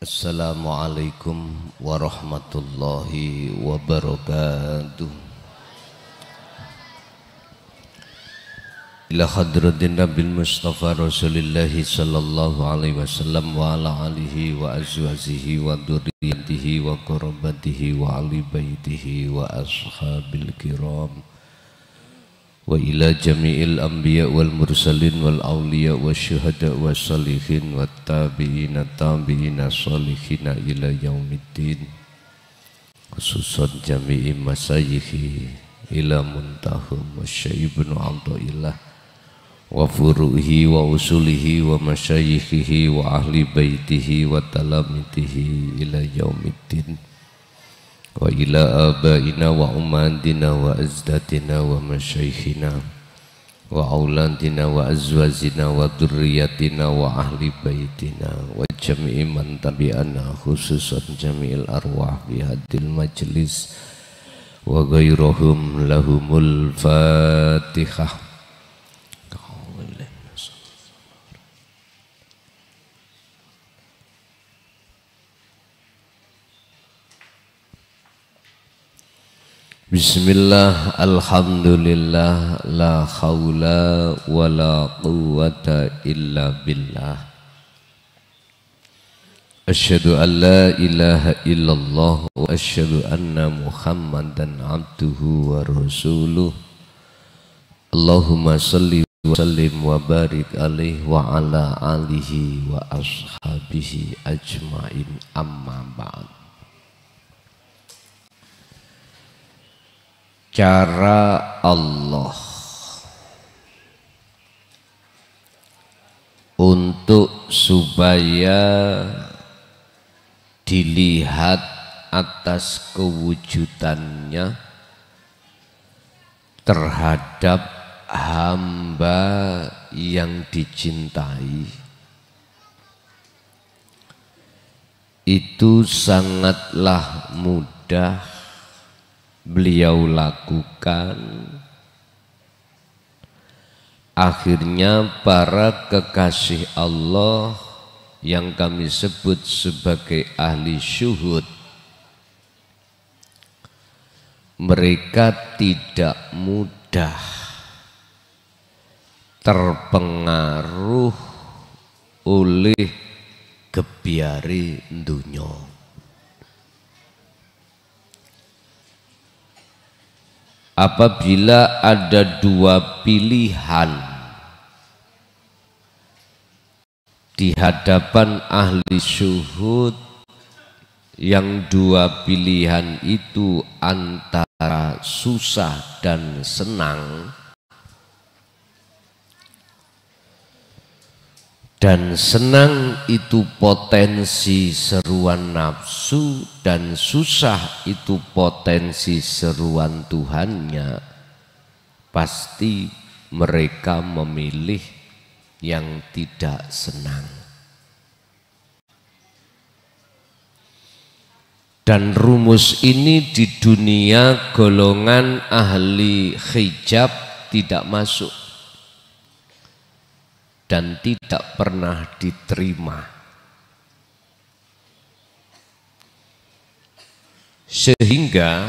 Assalamualaikum warahmatullahi wabarakatuh. Ila hadratin Nabil Mustafa Rasulillahi sallallahu alaihi wasallam wa ala alihi wa azwajihi wa dzurriyyatihi wa qurabatihi wa ali baitihi wa ashabil kiram wa ila jami'il anbiya wal mursalin wal awliya wa syuhada wa salihin wa tabi'ina tabi'ina salihina ila yaumiddin, khususan jami'i masayikhi ila muntahum wa syaibnu abdillah wa furuhi wa usulihi wa masyayikhihi wa ahli baitihi wa talamitihi ila yaumiddin, wa ila abaina wa ummatina wa azdatina wa masyayikhina wa auladina wa azwajina wa dzurriyyatina wa ahli baitina wa jami'i man tabi'ana, khususan jami'il arwah bi hadil majlis wa ghairuhum lahumul fatihah. Bismillah, alhamdulillah, la khawla wa la quwwata illa billah. Asyhadu an la ilaha illallah wa asyhadu anna Muhammadan abduhu wa rasuluh. Allahumma salli wa sallim wa barik alaihi wa ala alihi wa ashabihi ajmain, amma ba'd. Cara Allah untuk supaya dilihat atas kewujudannya terhadap hamba yang dicintai, itu sangatlah mudah beliau lakukan. Akhirnya para kekasih Allah yang kami sebut sebagai ahli syuhud, mereka tidak mudah terpengaruh oleh gebyare dunya. Apabila ada dua pilihan di hadapan ahli syuhud, yang dua pilihan itu antara susah dan senang, dan senang itu potensi seruan nafsu, dan susah itu potensi seruan Tuhannya, pasti mereka memilih yang tidak senang. Dan rumus ini di dunia golongan ahli hijab tidak masuk dan tidak pernah diterima, sehingga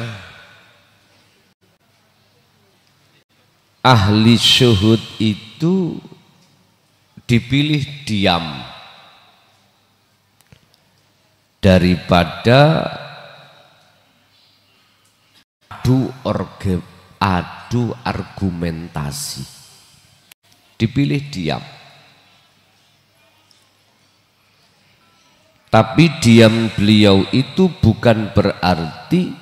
ahli syuhud itu dipilih diam daripada adu argumentasi, dipilih diam. Tapi diam beliau itu bukan berarti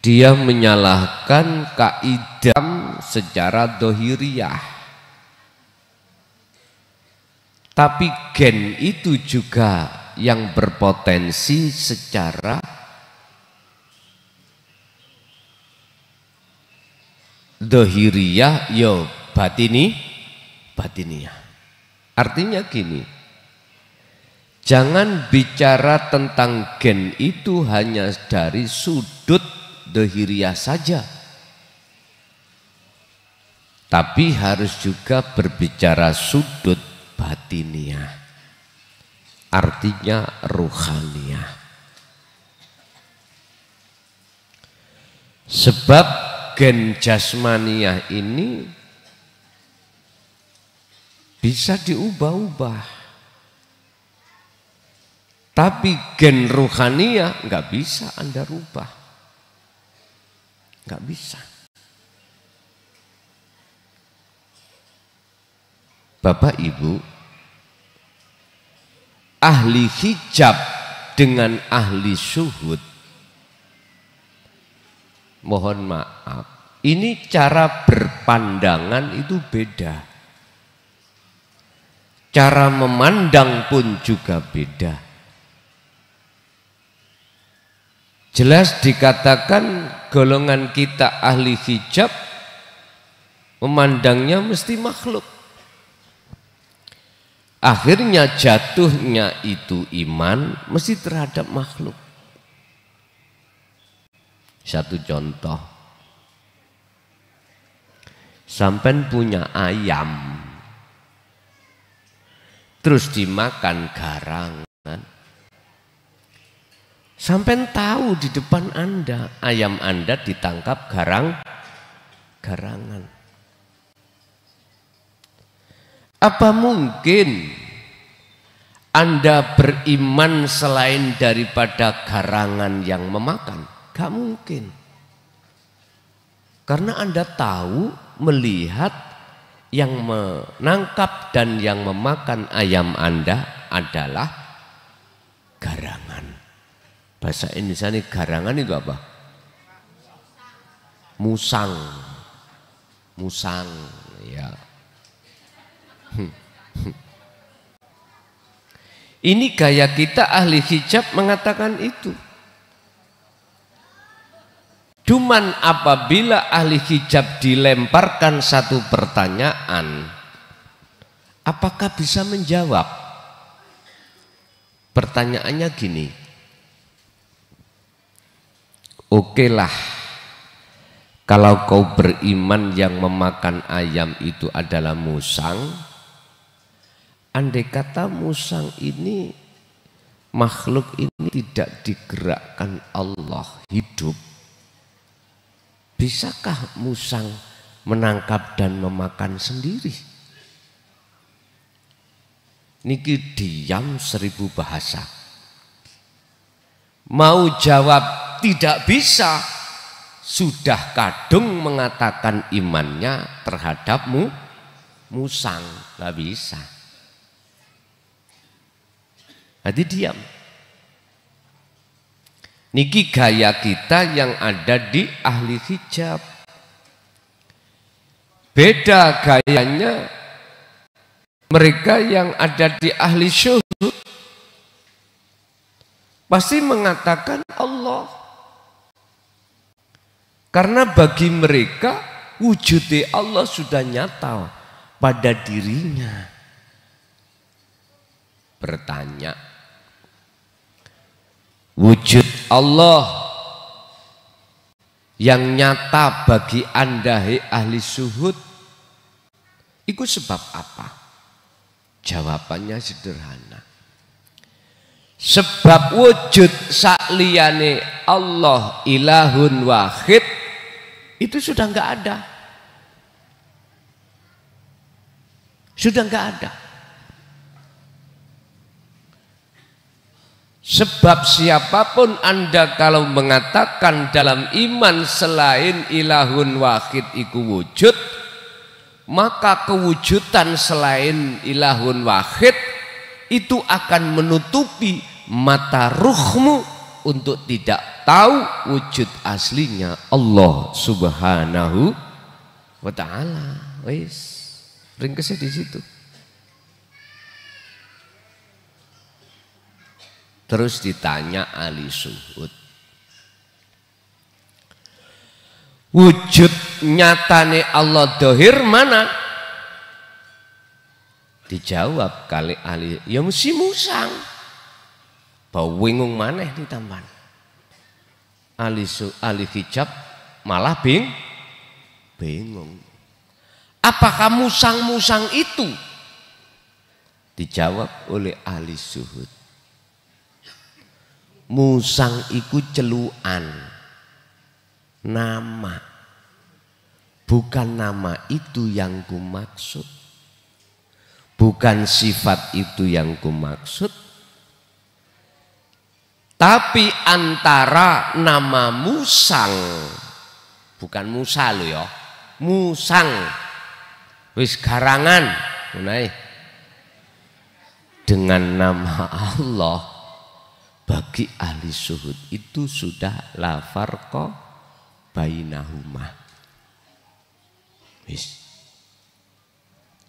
dia menyalahkan kaidah secara dohiriyah. Tapi gen itu juga yang berpotensi secara dohiriyah, yo batiniyah. Artinya gini, jangan bicara tentang gen itu hanya dari sudut dohiriyah saja, tapi harus juga berbicara sudut batiniah, artinya ruhaniah. Sebab gen jasmaniah ini bisa diubah-ubah, tapi gen ruhaniah nggak bisa Anda rubah, nggak bisa. Bapak Ibu, ahli hijab dengan ahli syuhud, mohon maaf, ini cara berpandangan itu beda. Cara memandang pun juga beda. Jelas dikatakan golongan kita ahli hijab memandangnya mesti makhluk. Akhirnya jatuhnya itu iman mesti terhadap makhluk. Satu contoh, sampean punya ayam, terus dimakan garangan. Sampean tahu di depan Anda, ayam Anda ditangkap garangan. Apa mungkin Anda beriman selain daripada garangan yang memakan? Gak mungkin. Karena Anda tahu, melihat yang menangkap dan yang memakan ayam Anda adalah garangan. Bahasa Indonesia ini garangan itu apa? Musang. Musang, ya. Ini gaya kita ahli hijab mengatakan itu. Cuman apabila ahli hijab dilemparkan satu pertanyaan, apakah bisa menjawab? Pertanyaannya gini, oke lah, kalau kau beriman yang memakan ayam itu adalah musang, andai kata musang ini, makhluk ini tidak digerakkan Allah hidup, bisakah musang menangkap dan memakan sendiri? Niki diam 1000 bahasa. Mau jawab tidak bisa, sudah kadung mengatakan imannya terhadap musang, nggak bisa. Jadi diam. Niki gaya kita yang ada di ahli hijab. Beda gayanya mereka yang ada di ahli syuhud. Pasti mengatakan Allah. Karena bagi mereka wujud Allah sudah nyata pada dirinya. Bertanya, wujud Allah yang nyata bagi Anda ahli syuhud itu sebab apa? Jawabannya sederhana. Sebab wujud sakliyane Allah ilahun wahid itu sudah enggak ada. Sudah enggak ada. Sebab siapapun Anda kalau mengatakan dalam iman selain ilahun wahid iku wujud, maka kewujudan selain ilahun wahid itu akan menutupi mata ruhmu untuk tidak tahu wujud aslinya Allah Subhanahu wa ta'ala. Wis, ringkesnya di situ. Terus ditanya ahli syuhud, wujud nyatane Allah dohir mana? Dijawab kali ahli, ya mesti musang. Bau wingung maneh ditambahan. Ahli hijab malah bingung. Apakah musang-musang itu Dijawab oleh ahli zuhud. Musang iku celukan, nama. Bukan nama itu yang kumaksud. Bukan sifat itu yang kumaksud. Tapi antara nama musang, bukan Musa lo ya, musang, wis garangan, dengan nama Allah, bagi ahli zuhud itu sudah la farqa bainahuma. Wis.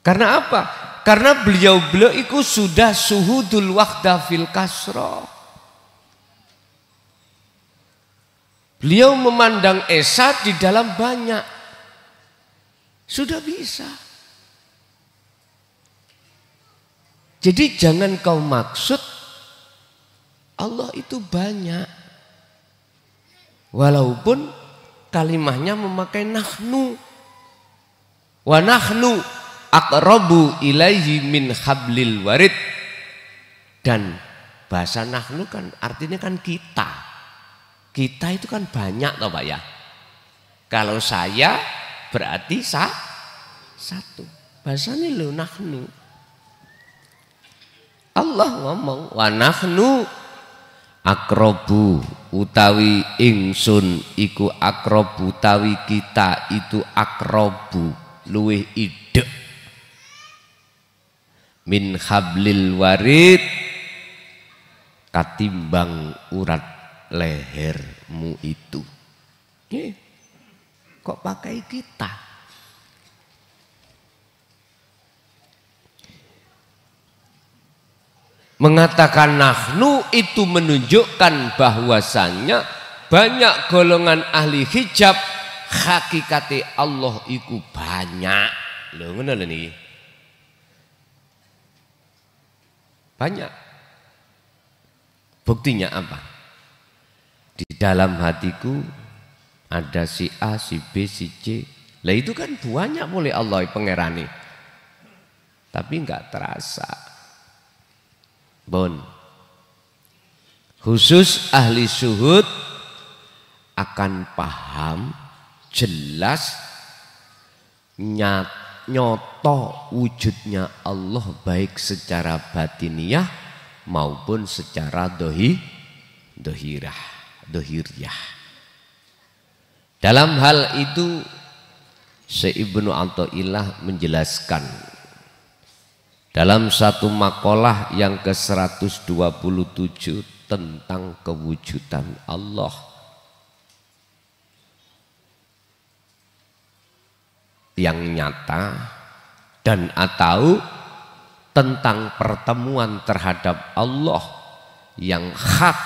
Karena apa? Karena beliau itu sudah suhudul wahda fil kasra. Beliau memandang esa di dalam banyak. Sudah bisa. Jadi jangan kau maksud Allah itu banyak. Walaupun kalimahnya memakai nahnu. Wa nahnu aqrabu ilaihi min hablil warid. Dan bahasa nahnu kan artinya kan kita. Kita itu kan banyak toh Pak ya. Kalau saya berarti satu. Bahasanya lo nahnu. Allah ngomong wa nahnu akrobu utawi ingsun iku akrobu utawi kita itu akrobu luwih idek min hablil warid katimbang urat lehermu itu. Kok pakai kita? Mengatakan nahnu itu menunjukkan bahwasannya banyak golongan ahli hijab hakikate Allah iku banyak. Lho ngono lho niki. Banyak. Buktinya apa? Di dalam hatiku ada si A, si B, si C. Lah itu kan banyak mulai Allah pangerane. Tapi enggak terasa. Bon. Khusus ahli zuhud akan paham jelas nyoto wujudnya Allah baik secara batiniah maupun secara dohiriyah. Dalam hal itu Syekh Ibnu Athaillah menjelaskan dalam satu makalah yang ke-127 tentang kewujudan Allah. Yang nyata dan atau tentang pertemuan terhadap Allah yang hak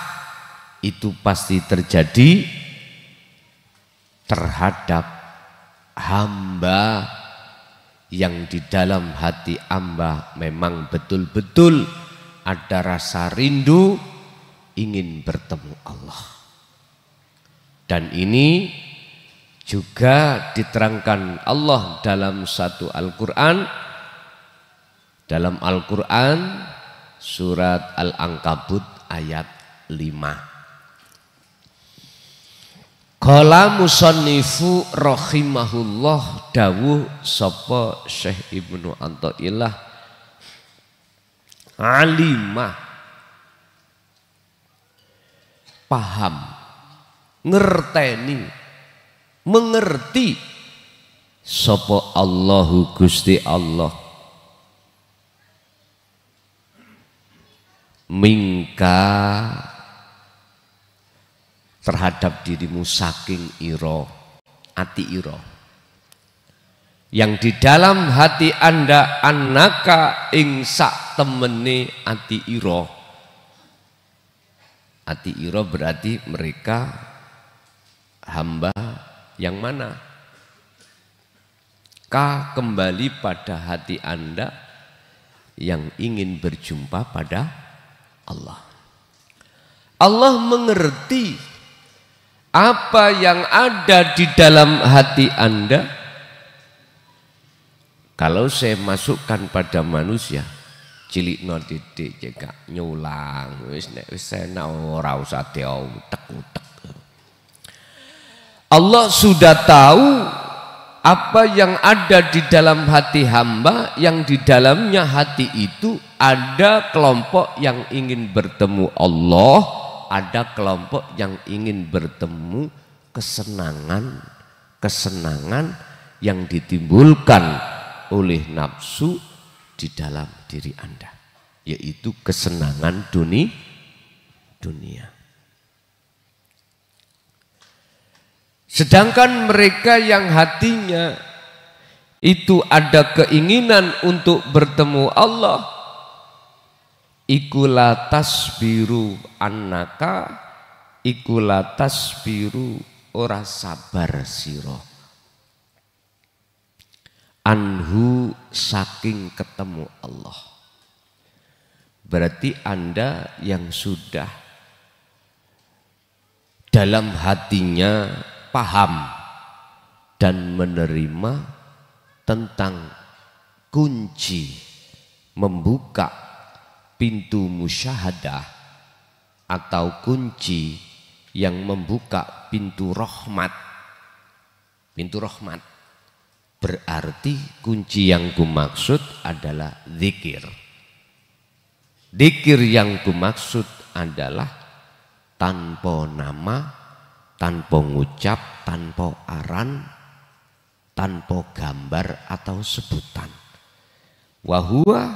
itu pasti terjadi terhadap hamba yang di dalam hati hamba memang betul-betul ada rasa rindu ingin bertemu Allah. Dan ini juga diterangkan Allah dalam satu Al-Quran. Dalam Al-Quran surat Al-Ankabut ayat 5. Qala musannifu rahimahullah dawuh sapa Syekh Ibnu Athaillah alimah paham ngerteni mengerti sapa Allahu Gusti Allah mingka terhadap dirimu saking iro ati iro yang di dalam hati anda annaka ing sak temene ati iro berarti mereka hamba yang mana kembali pada hati anda yang ingin berjumpa pada Allah. Allah mengerti apa yang ada di dalam hati anda. Kalau saya masukkan pada manusia, cilikno titik cekak nyulang wis nek wis enak ora usah diutek-utek. Allah sudah tahu apa yang ada di dalam hati hamba, yang di dalamnya hati itu ada kelompok yang ingin bertemu Allah, ada kelompok yang ingin bertemu kesenangan yang ditimbulkan oleh nafsu di dalam diri Anda, yaitu kesenangan dunia. Sedangkan mereka yang hatinya itu ada keinginan untuk bertemu Allah, ikula tasbiru annaka, ikula tasbiru ora sabar siro anhu saking ketemu Allah. Berarti Anda yang sudah dalam hatinya paham dan menerima tentang kunci membuka pintu musyahadah atau kunci yang membuka pintu rahmat. Pintu rahmat berarti kunci yang kumaksud adalah zikir. Zikir yang kumaksud adalah tanpa nama, tanpa ngucap, tanpa aran, tanpa gambar atau sebutan. Wahuwa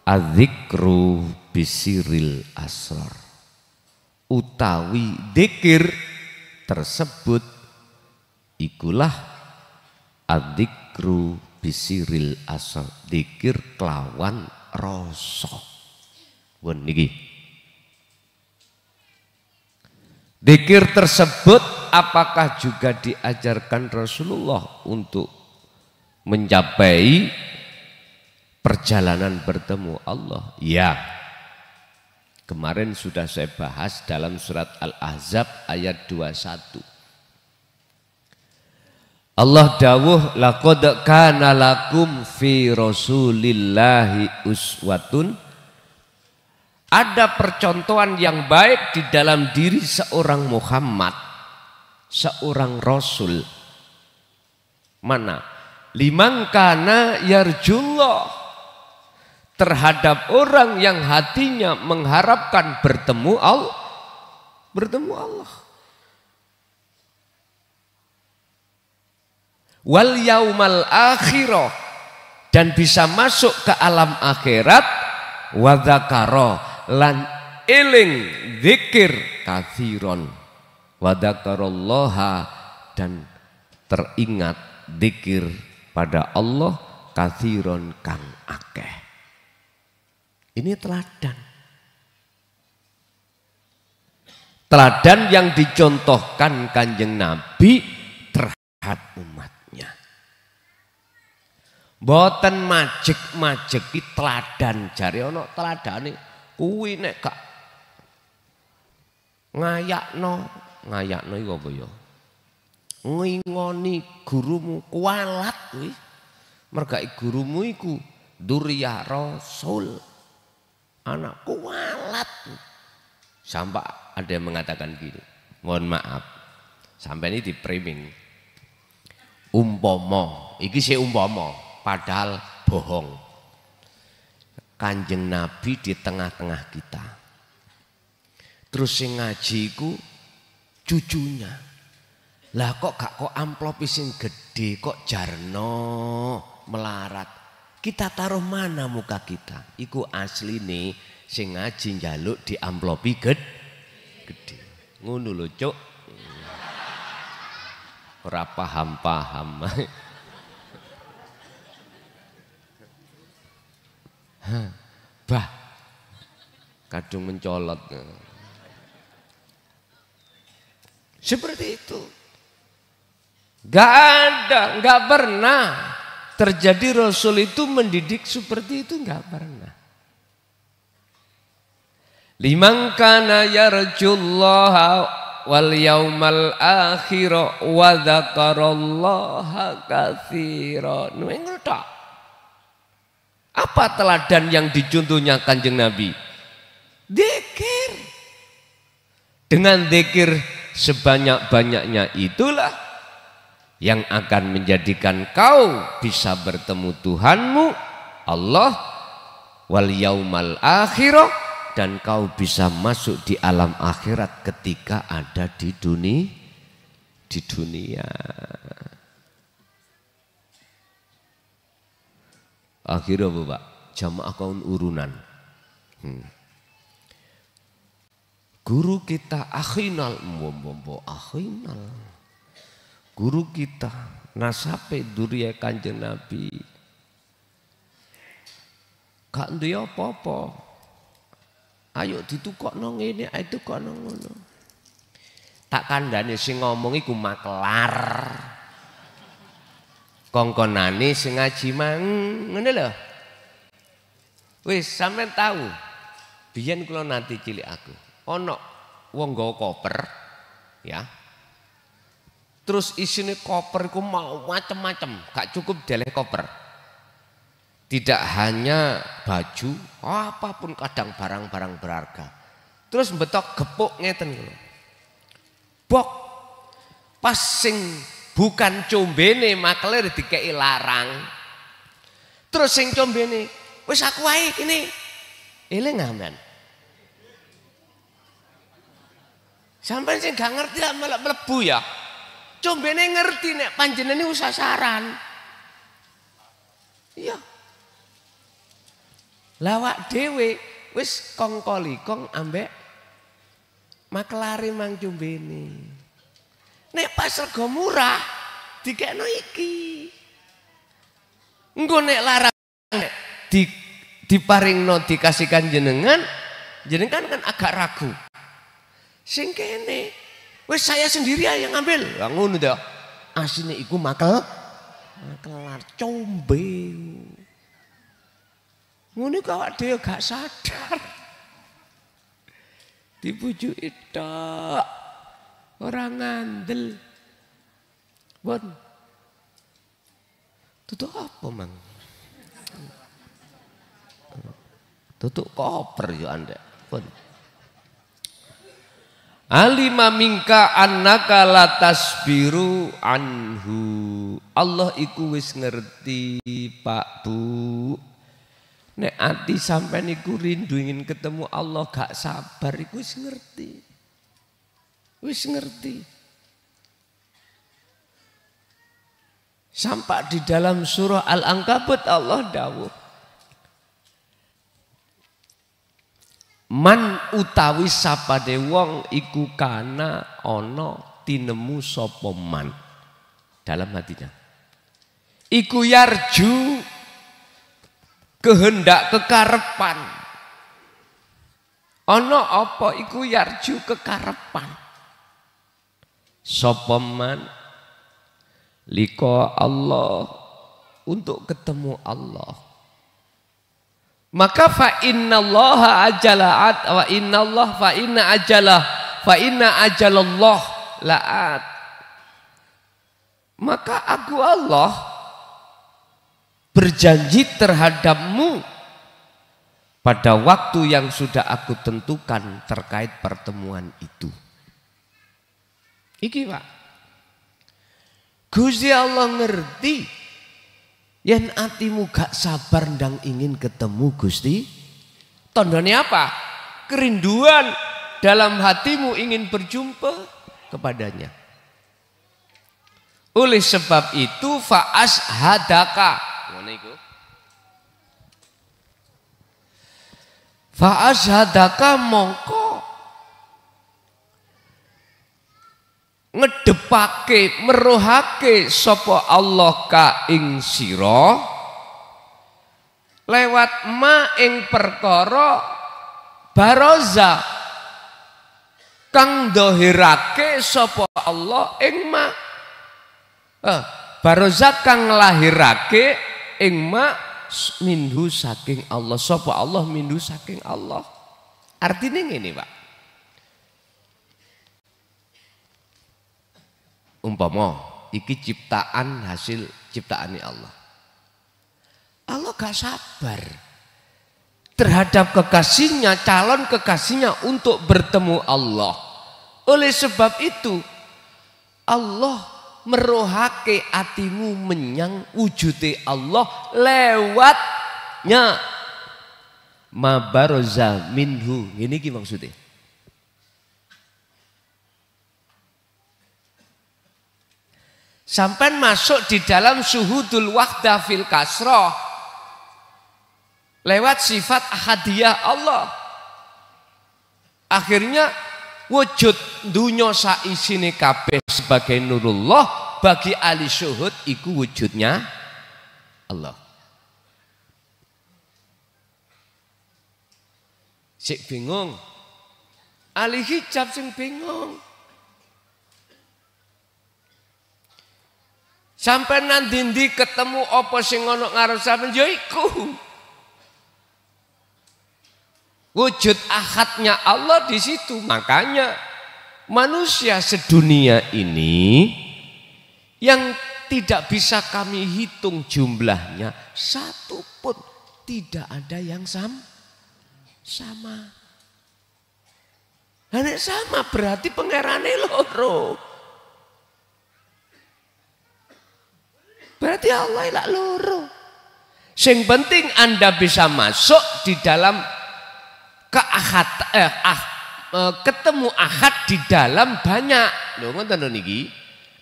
adzikru bisiril asrar. Utawi zikir tersebut ikulah adzikru bisiril asrar, zikir kelawan rasa. Wen niki. Zikir tersebut apakah juga diajarkan Rasulullah untuk mencapai perjalanan bertemu Allah? Ya. Kemarin sudah saya bahas dalam surat Al-Ahzab ayat 21. Allah dawuh laqad kana lakum fi rasulillahi uswatun. Ada percontohan yang baik di dalam diri seorang Muhammad, seorang Rasul. Mana? Liman kana yarjullah, terhadap orang yang hatinya mengharapkan bertemu Allah. Wal yaumal akhirah, dan bisa masuk ke alam akhirat. Wa dzakara, lan eling zikir katsiron. Wa dzakarallaha, dan teringat zikir pada Allah katsiron kang akeh. Ini teladan yang dicontohkan Kanjeng Nabi terhadap umatnya. Mboten majek-majeki teladan, jare ana teladane kuwi nek gak ngayakno iku apa ya? Ngingoni gurumu kualat kuwi. Mergake gurumu iku duriyah Rasul. Anak kualat. Sampai ada yang mengatakan gini, mohon maaf, sampai ini di framing. Umpama, iki sih umpama, padahal bohong. Kanjeng Nabi di tengah-tengah kita. Terus sing ngaji iku cucunya. Lah kok amplop sing gede, kok jarno melarat. Kita taruh mana muka kita? Iku asli nih sing ngaji njaluk di amplopi gede. Ngono lho, Cuk. Ora paham. Bah. Kadung mencolot. Seperti itu. Gak pernah terjadi Rasul itu mendidik seperti itu, enggak pernah. Liman kana yarjullaha wal yaumal akhir wa dzakarallaha katsiran. Apa teladan yang dicontohnya Kanjeng Nabi? Dzikir. Dengan dzikir sebanyak-banyaknya itulah yang akan menjadikan kau bisa bertemu Tuhanmu Allah wal yaumal akhirah, dan kau bisa masuk di alam akhirat ketika ada di dunia. Akhirnya Bapak, jamaah kaum urunan. Guru kita akhinal, akhinal. Guru kita nasabe duriya Kanjeng Nabi. Gak duwe apa-apa. Ayo ditukokno ngene, ayo ditukokno ngono. Tak kandhane sing ngomong iku maklar. Kongkonane sing ngaji mang ngene lho. Wis sampean tahu. Biyen kula nanti cilik aku. Ana wong nggawa koper ya. Terus isine koper iku mau macem-macem, gak cukup deleh koper. Tidak hanya baju, apapun kadang barang-barang berharga. Terus betok gepuk ngeten lho. Bok pas sing bukan combene makler dikei larang. Terus sing combene wis aku wae kene. Eling aman. Sampai sing gak ngerti lah malah mlebu ya. Combene ngerti nek panjenengan niku sasaran. Iya. Lawak dhewe wis kong-kolikong ambek maklare mang combene. Nek pas rega murah dikekno iki. Engko nek larang diparingno dikasihkan jenengan kan agak ragu. Sing kene wis saya sendiri yang ngambil. Lah ngono to. Asine iku maklar combe. Ngono kok awak dhewe gak sadar. Dipujuki tok. Ora ngandel. Bon. Tutuk apa, Mang? Tutuk koper yo Anda. Bon. Alima minka annaka latasbiru anhu. Allah iku wis ngerti, Pak Bu. Nek ati sampean iku rindu ingin ketemu Allah gak sabar iku wis ngerti. Wis ngerti. Sampai di dalam surah Al-Ankabut Allah dawuh. Man utawi sapane wong iku kana ana tinemu sapa man dalam hatinya. Iku yarju kehendak kekarepan. Ana apa iku yarju kekarepan. Sapa man liko Allah, untuk ketemu Allah. Maka fa innallaha ajalat wa innallah fa inna ajalallah laat. Maka aku Allah berjanji terhadapmu pada waktu yang sudah aku tentukan terkait pertemuan itu. Iki Pak, Gusti Allah ngerti yen atimu gak sabar ndang ingin ketemu Gusti. Tandane apa? Kerinduan dalam hatimu ingin berjumpa kepadanya. Oleh sebab itu fa ashadaka. Ngono iku. Fa ashadaka mongko ngedepake meruhake sapa Allah ka ing sira lewat ma ing perkara baroza kang dohirake sapa Allah ing ma baroza kang nglahirake ing ma minhu saking Allah. Sapa Allah minhu saking Allah. Artinya ngene Pak, umpama iki ciptaan hasil ciptaane Allah. Allah gak sabar terhadap kekasihnya, calon kekasihnya untuk bertemu Allah. Oleh sebab itu Allah merohake atimu menyang wujude Allah lewatnya mabaroza minhu. Ini ki maksudnya. Sampai masuk di dalam syuhudul wahdah fil kasroh lewat sifat ahadiyah Allah. Akhirnya wujud dunya saisine kabeh sebagai nurullah, bagi ahli syuhud iku wujudnya Allah. Sik bingung, ahli hijab sing bingung. Sampai nanti ketemu apa sing ono ngarep sampeyan ya iku. Wujud ahadnya Allah di situ. Makanya manusia sedunia ini yang tidak bisa kami hitung jumlahnya, satu pun tidak ada yang sama. Hanya sama berarti pangerane loro. Berarti Allah ilak loro. Sing penting Anda bisa masuk di dalam ketemu ahad di dalam banyak. Lho ngoten niki.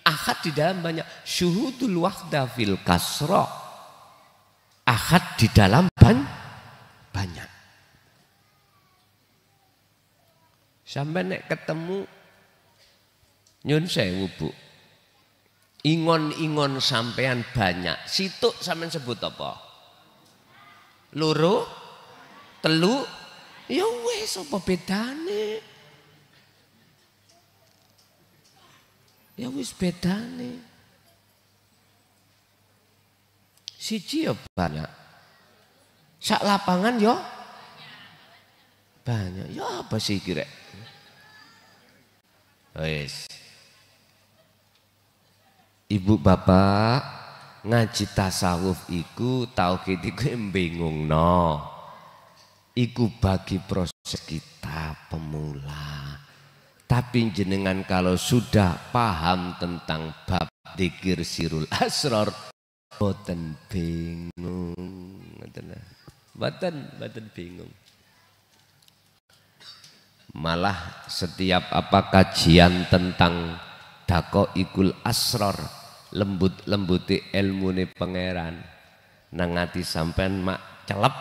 Ahad di dalam banyak. Syuhudul wahdah fil kasra. Ahad di dalam banyak. Sampai nek ketemu nyun sewu Bu. Ingon-ingon sampean banyak. Situk sampean sebut apa? Loro? Telu? Ya wis apa bedane? Ya wis bedane. Siji ya banyak. Sak lapangan ya banyak. Ya apa sih kira? Wis. Ibu bapak ngaji tasawuf iku tauhid iku mbingungno. Iku bagi proses kita pemula. Tapi jenengan kalau sudah paham tentang bab dzikir sirul asrar boten bingung. Boten bingung. Malah setiap kajian tentang daqaikul asrar, lembut-lembuti ilmune pangeran nang ati sampean mak celep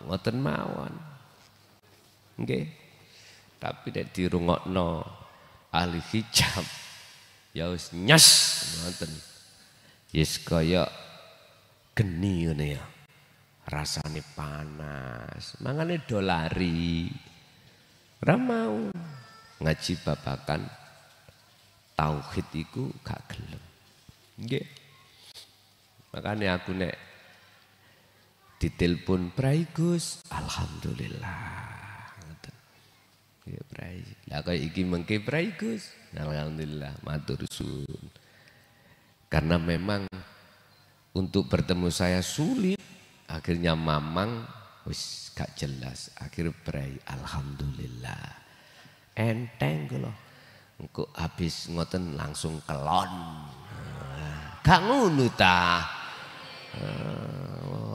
ngoten mawon. Nggih. Tapi nek dirungokno ahli hijab ya wis nyes ngoten. Yes kaya geni ngene ya. Rasane panas. Mangane do lari. Ora mau ngaji babakan tauhid iku gak gelem. Nggih. Makane aku nek ditelepon Prai Gus, alhamdulillah. Ngoten. Ya Prai. Lah kaya iki mengke Prai Gus, alhamdulillah matur suwun. Karena memang untuk bertemu saya sulit, akhirnya mamang wis gak jelas, akhir Prai alhamdulillah. Enteng kula. Engko habis ngoten langsung kelon. Gak ngono ta.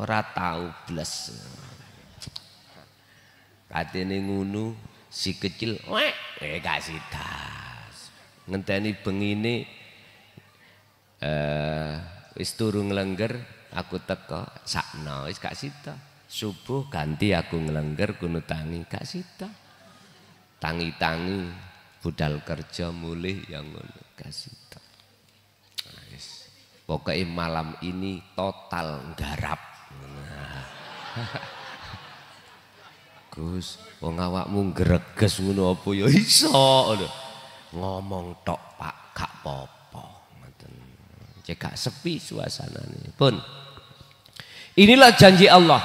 Ora tau blas. Katene ngono si kecil gak sidas. Ngenteni bengine wis turu nglengger aku teko sakno wis gak sida. Subuh ganti aku nglengger kuno tangi gak sida. Tangi-tangi budal kerja mulih yang ngono kasih tak. Pokoknya malam ini total nggarap. Gus, wong awakmu greges ngono apa ya iso. Ngomong tok Pak, gak apa-apa. Ngoten. Cek sepi suasanane. Pun. Inilah janji Allah.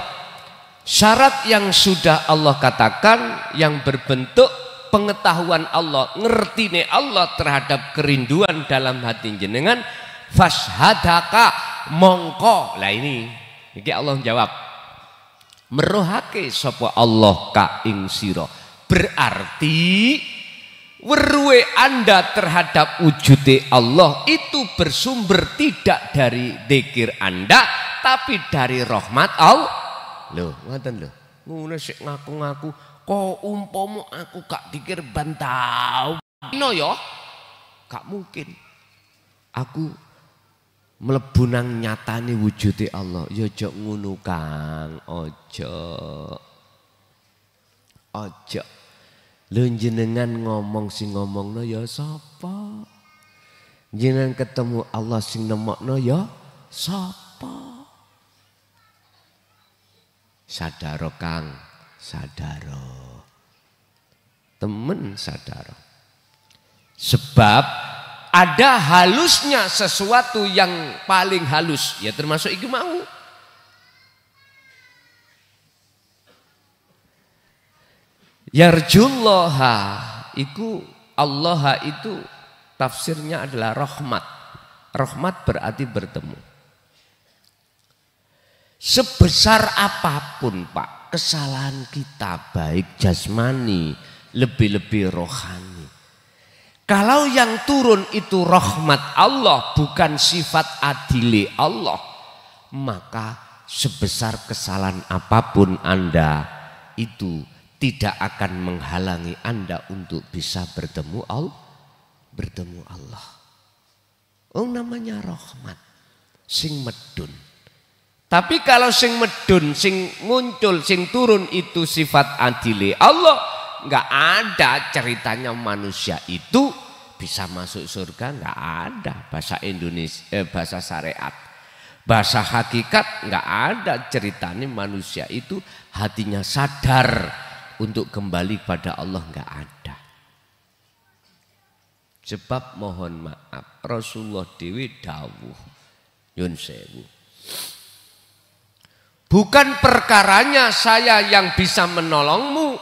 Syarat yang sudah Allah katakan yang berbentuk pengetahuan Allah, ngertine Allah terhadap kerinduan dalam hati jenengan, fashhadaka mongko. Lah ini Allah jawab. merohake sapa Allah ka ing sira. Berarti weruhe Anda terhadap wujude Allah itu bersumber tidak dari zikir Anda tapi dari rahmat Allah. Lho, ngoten lho. Ngono sik ngaku-ngaku kok umpama aku gak dikir bantau. No ya, gak mungkin. Aku mlebu nang nyatane wujude Allah. Ya aja ngono Kang, aja. Aja. Lho jenengan ngomong sing ngomongno ya sapa? Jenengan ketemu Allah sing nemokno ya sapa? Sadaro Kang, sadaro. Temen sadaro. Sebab ada halusnya sesuatu yang paling halus, ya termasuk iki mau. Yarjullaha iku Allah itu tafsirnya adalah rahmat. Rahmat berarti bertemu. Sebesar apapun Pak kesalahan kita baik jasmani lebih-lebih rohani. Kalau yang turun itu rahmat Allah bukan sifat adili Allah, maka sebesar kesalahan apapun Anda itu tidak akan menghalangi Anda untuk bisa bertemu Allah. Oh namanya rahmat, sing medun. Tapi kalau sing medun, sing muncul, sing turun itu sifat adili Allah, nggak ada ceritanya manusia itu bisa masuk surga, nggak ada. Bahasa Indonesia, bahasa syariat, bahasa hakikat nggak ada ceritanya manusia itu hatinya sadar untuk kembali pada Allah, nggak ada. Sebab mohon maaf Rasulullah dewi dawuh nyun sewu, bukan perkaranya saya yang bisa menolongmu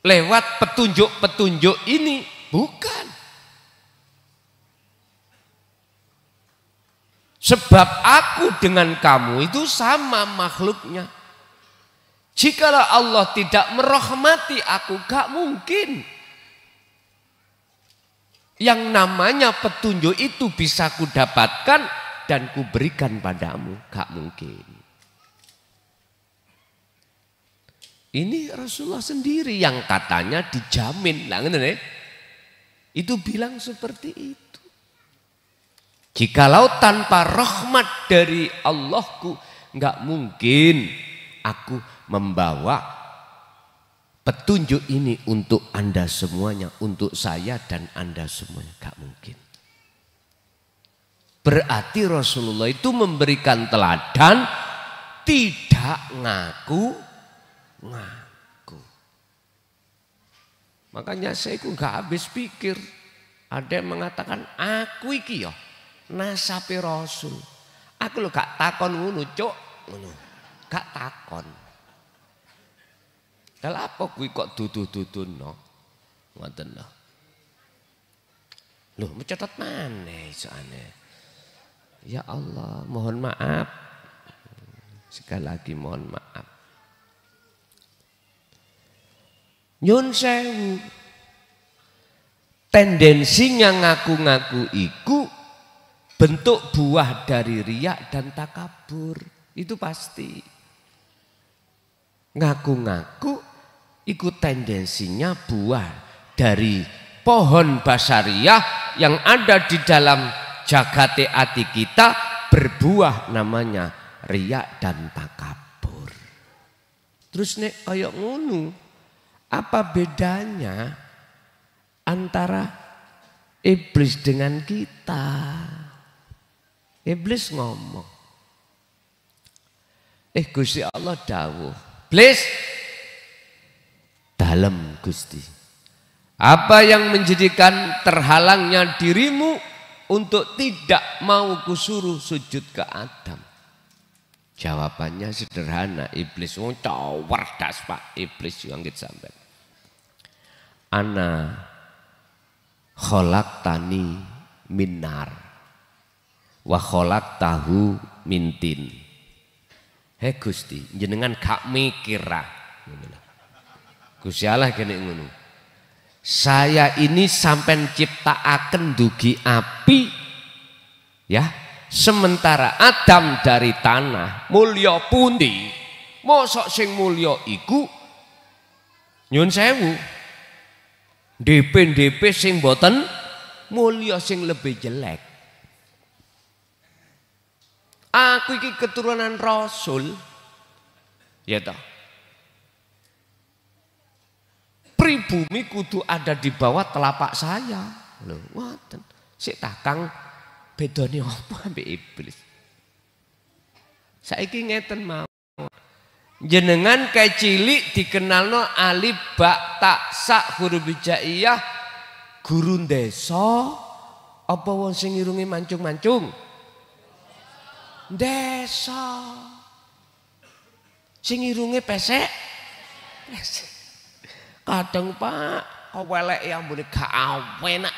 lewat petunjuk-petunjuk ini, bukan. Sebab aku dengan kamu itu sama makhluknya. Jikalau Allah tidak merahmati aku, gak mungkin yang namanya petunjuk itu bisa kudapatkan dan kuberikan padamu, gak mungkin. Ini Rasulullah sendiri yang katanya dijamin, itu bilang seperti itu. Jikalau tanpa rahmat dari Allahku, gak mungkin aku membawa petunjuk ini untuk Anda semuanya, untuk saya dan Anda semuanya, gak mungkin. Berarti Rasulullah itu memberikan teladan tidak ngaku. Makanya saya itu gak habis pikir. Ada yang mengatakan aku iki ya nasabe Rasul. Aku lo gak takon ngono cuk, ngono. Gak takon. Kalau apa kuwi kok dudu-duduno? Ngoten lho. Loh, mencatat maneh soalnya. Ya Allah, mohon maaf. Sekali lagi mohon maaf. Nyun sewu. Tendensinya ngaku-ngaku iku bentuk buah dari riya dan takabur. Itu pasti. Ngaku-ngaku ikut tendensinya buah dari pohon basariyah yang ada di dalam jagate ati kita, berbuah namanya riya dan takabur. Terus nek kaya ngono, apa bedanya antara iblis dengan kita? Iblis ngomong, Gusti Allah dawuh, iblis dalam Gusti. Apa yang menjadikan terhalangnya dirimu untuk tidak mau kusuruh sujud ke Adam? Jawabannya sederhana, iblis wong cerdas Pak, iblis yang kita sampai. Ana khalaqtani minnar wa khalaqtahu min tin. He Gusti, jenengan gak mikir ra. Gusti Allah kene ngono. Saya ini sampean ciptaaken dugi api ya. Sementara Adam dari tanah, mulya pundi? Mosok sing mulya iku nyun sewu. DP sing boten mulya sing lebih jelek. Aku iki keturunan Rasul. Ya toh. Pribumi kudu ada di bawah telapak saya. Lho, ngoten. Sik takang bedane apa ambek iblis. Saiki ngeten mau. Jenengan kayak cilik dikenalno alif ba ta sa huruf hijaiyah guru desa apa wong sing irunge mancung-mancung? Desa. Sing irunge pesek? Pesek. Kadang Pak, kok welek ya mbune gak awenak.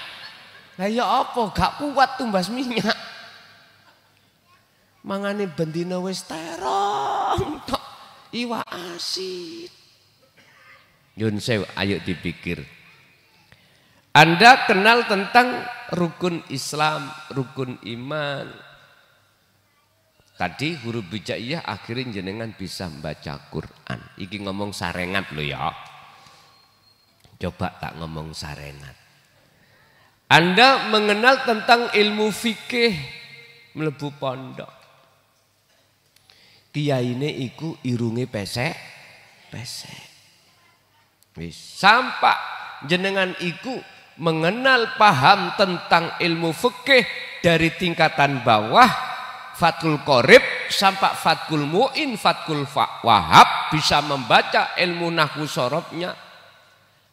Lah ya apa gak kuat tumbas minyak. Mangane bendina wis terong tok. Iwak asin. Yun sewu, ayo dipikir. Anda kenal tentang rukun Islam, rukun iman. Tadi huruf hijaiyah akhirnya jenengan bisa membaca Quran. Iki ngomong sarengat lo ya. Coba tak ngomong sarengat. Anda mengenal tentang ilmu fikih mlebu pondok. Kiyaine iku irunge pesek. Wis sampai jenengan iku mengenal paham tentang ilmu fikih dari tingkatan bawah Fathul Qorib sampai Fathul Mu'in, Fathul Wahab bisa membaca ilmu nahwu sorobnya.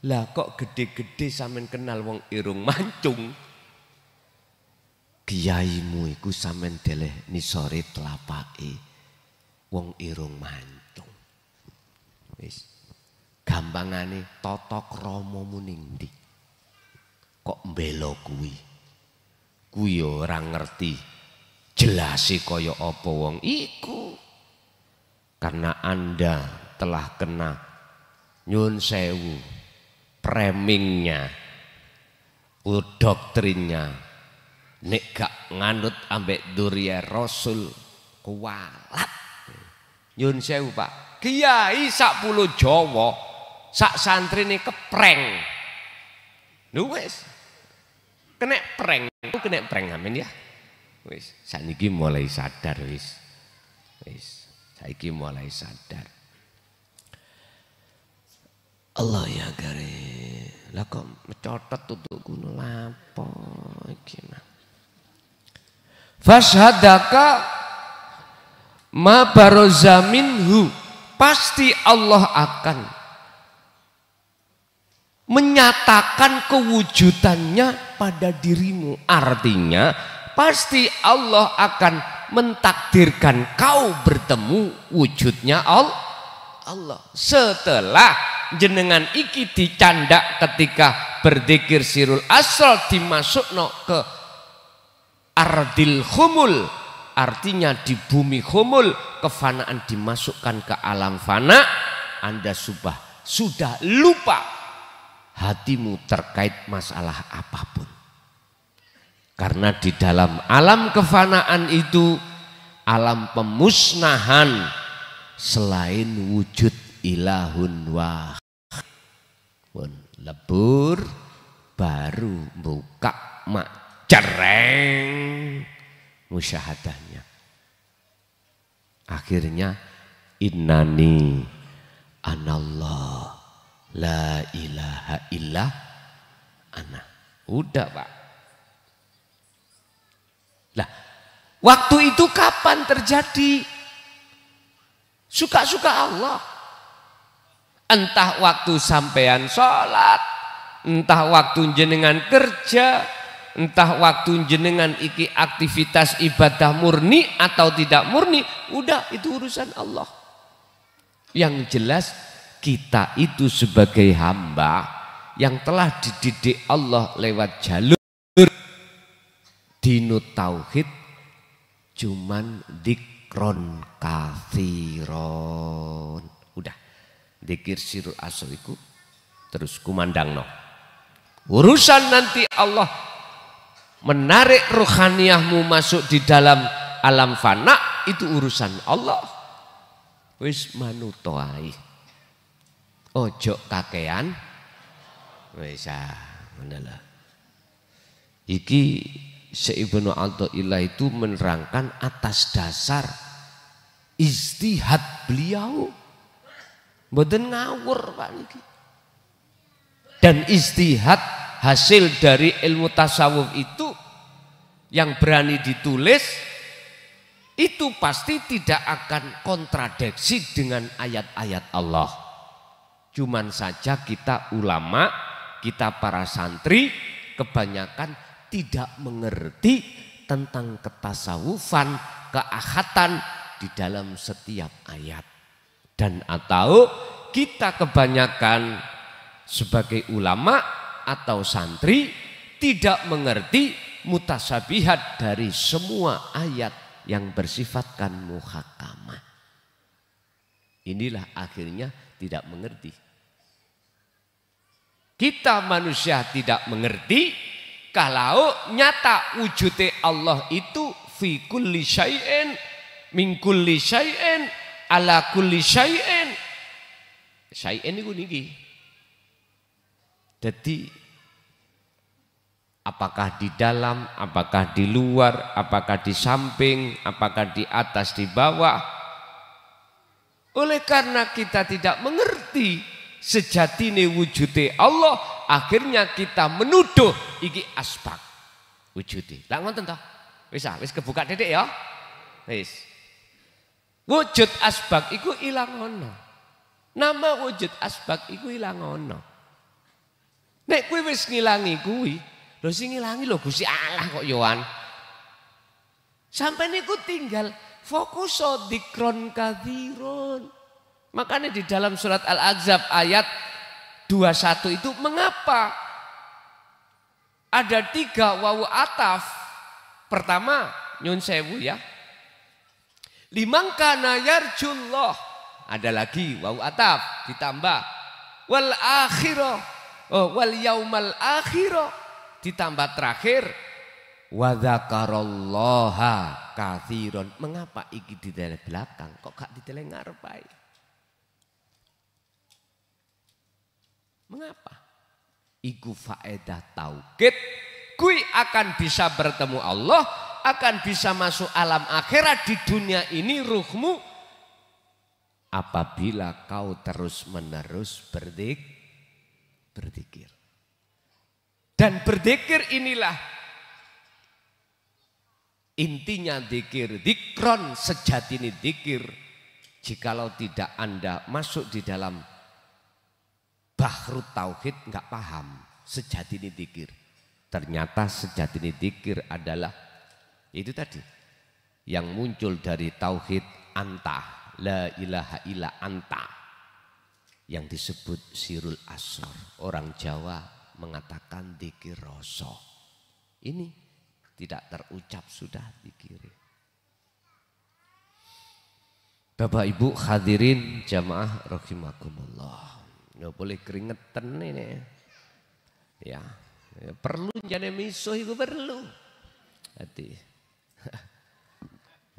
Lah kok gede-gede sampean kenal wong irung mancung. Kiyaimu iku sampean deleh nisore telapake wong irung mancung. Wis gampangane tata kramamu ning ndi? Kok mbela kuwi? Kuwi ora ngerti jelase kaya apa wong iku. Karena Anda telah kena nyun sewu framingnya, doktrinnya. Nek gak nganut ambek duriya Rasul kualat. Nyun sewu Pak, kiai sak pulau Jawa, sak santri ini kepreng. Lho wis, kena prank, kena prank amin ya. Wis, saiki mulai sadar wis, saiki mulai sadar. Allah ya gare, lah kok mecotot tutuk kuno lapo iki mah. Fashhadaka ma baroza minhu, pasti Allah akan menyatakan kewujudannya pada dirimu. Artinya pasti Allah akan mentakdirkan kau bertemu wujudnya Allah. Setelah jenengan iki dicandak ketika berzikir sirul asrar dimasukno ke ardil khumul, artinya di bumi khumul, kefanaan dimasukkan ke alam fana. Anda sudah lupa hatimu terkait masalah apapun. Karena di dalam alam kefanaan itu alam pemusnahan selain wujud ilahun wahid. Lebur baru buka mak cereng musyahadahnya. Akhirnya innani anallah la ilaha illa ana. Udah Pak. Lah, waktu itu kapan terjadi? Suka-suka Allah. Entah waktu sampean sholat, entah waktu jenengan kerja, entah waktu jenengan iki aktivitas ibadah murni atau tidak murni, udah itu urusan Allah. Yang jelas kita itu sebagai hamba yang telah dididik Allah lewat jalur dinut tauhid, cuman dikron kathiron. Udah, dikir sirul asr iku terus kumandangno. Urusan nanti Allah menarik ruhaniyahmu masuk di dalam alam fana itu urusan Allah. Wis manuto ae. Ojo kakean. Wis ngono. Iki Syekh Ibnu Athaillah itu menerangkan atas dasar ijtihad beliau. Mboten ngawur Pak niki. Dan ijtihad hasil dari ilmu tasawuf itu yang berani ditulis itu pasti tidak akan kontradiksi dengan ayat-ayat Allah. Cuman saja kita ulama, kita para santri kebanyakan tidak mengerti tentang ketasawufan, keahatan di dalam setiap ayat. Dan atau kita kebanyakan sebagai ulama atau santri tidak mengerti mutasabihat dari semua ayat yang bersifatkan muhakamah. Inilah akhirnya tidak mengerti. Kita manusia tidak mengerti kalau nyata wujudnya Allah itu fi kulli syai'in min kulli syai'in ala kulli syai'in. Syai'in itu niki. Jadi apakah di dalam, apakah di luar, apakah di samping, apakah di atas, di bawah. Oleh karena kita tidak mengerti sejatine wujudnya Allah, akhirnya kita menuduh iki asbab wujudnya. Lah ngoten toh? Wis kebuka dedek ya. Wis. Wujud asbab iku ilang ono. Nama wujud asbab iku ilang ono. Nek kuwi wis ngilangi kuwi, lho sing ngilangi lho Gusti Allah kok yoan. Sampai niku tinggal fokus dikron kathirun. Makanya di dalam surat Al-Ahzab ayat 21 itu mengapa ada 3 wawu ataf. Pertama nyun sewu ya. Liman kana yarjullah. Ada lagi wawu ataf ditambah wal akhirah. Wal yaumal akhirah ditambah terakhir wa dzakarallaha katsiran. Mengapa iki di belakang kok gak di ngarepai? Mengapa? Iku faedah taukid. Kui akan bisa bertemu Allah, akan bisa masuk alam akhirat di dunia ini ruhmu apabila kau terus-menerus berzikir. Dan berzikir inilah intinya zikir. Dikron sejati ini zikir. Jikalau tidak Anda masuk di dalam bahrut tauhid nggak paham sejati ini zikir. Ternyata sejati ini zikir adalah itu tadi yang muncul dari tauhid anta, la ilaha illa anta, yang disebut sirul asor. Orang Jawa mengatakan zikir rasa. Ini tidak terucap sudah zikir. Bapak Ibu hadirin jamaah rahimakumullah. Nggak boleh keringetan ini. Ya, perlu jane misuh itu perlu. Hati.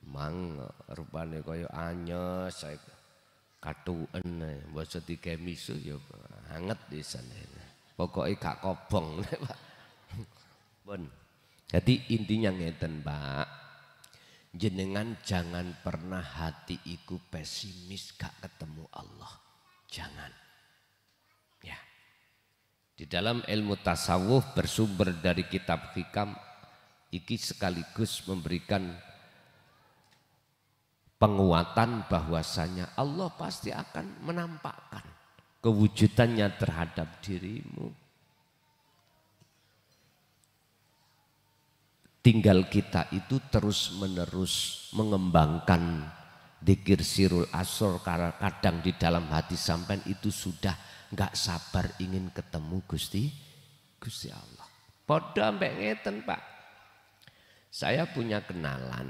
Mang rupane kaya anyes saya katuen basa dike misuh ya hangat di sana. Pokoknya gak kobong. Bon. Jadi intinya ngeten, Pak. Jenengan jangan pernah hati iku pesimis gak ketemu Allah. Jangan. Ya. Di dalam ilmu tasawuf bersumber dari kitab hikam iki sekaligus memberikan penguatan bahwasanya Allah pasti akan menampakkan kewujudannya terhadap dirimu. Tinggal kita itu terus menerus mengembangkan dzikir sirul asor. Karena kadang di dalam hati sampean itu sudah nggak sabar ingin ketemu Gusti Allah. Padha mbek ngeten, Pak. Saya punya kenalan.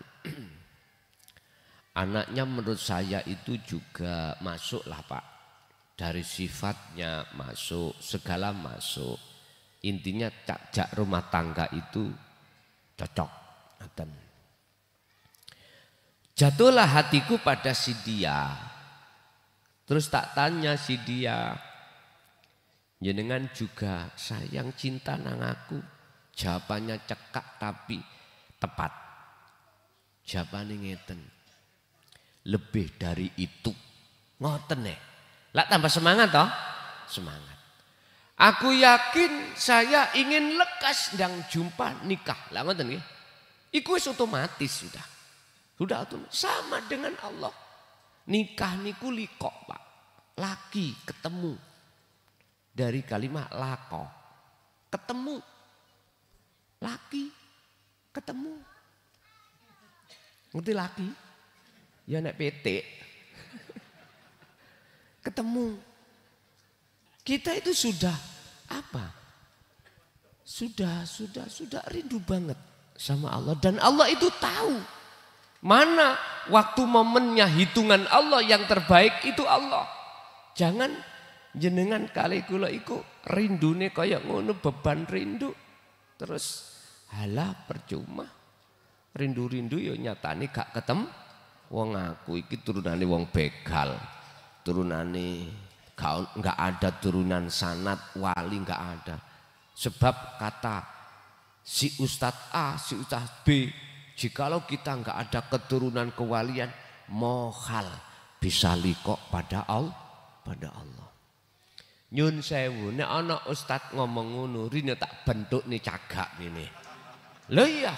Anaknya menurut saya itu juga masuk lah Pak. Dari sifatnya masuk, segala masuk. Intinya jak rumah tangga itu cocok. Jatuhlah hatiku pada si dia. Terus tak tanya si dia, jenengan juga sayang cinta nang aku. Jawabannya cekak tapi tepat. Jawabannya ngeten. Lebih dari itu. Ngoten nih. Lah tambah semangat toh? Semangat. Aku yakin saya ingin lekas dan jumpa nikah. Lah ngoten nggih. Iku wis otomatis sudah. Sudah otomatis sama dengan Allah. Nikah niku likok Pak. Laki ketemu. Dari kalimat lako. Ketemu. Laki ketemu. Ngerti laki? Ya nek PT. Ketemu. Kita itu sudah apa? Sudah rindu banget sama Allah. Dan Allah itu tahu. Mana waktu momennya hitungan Allah yang terbaik itu Allah. Jangan jenengan kali kula iku rindune kaya ngono beban rindu. Terus halah percuma. Rindu-rindu ya nyatane gak ketemu. Wong aku iki turunane wong begal. Turunane enggak ada turunan sanad wali enggak ada. Sebab kata si Ustadz A, si Ustadz B, jikalau kita enggak ada keturunan kewalian, mohal bisa likok pada Allah. Nyun sewu, nek ana Ustadz ngomong ngono, rene tak bentuk nih cagak ini. Lho iya.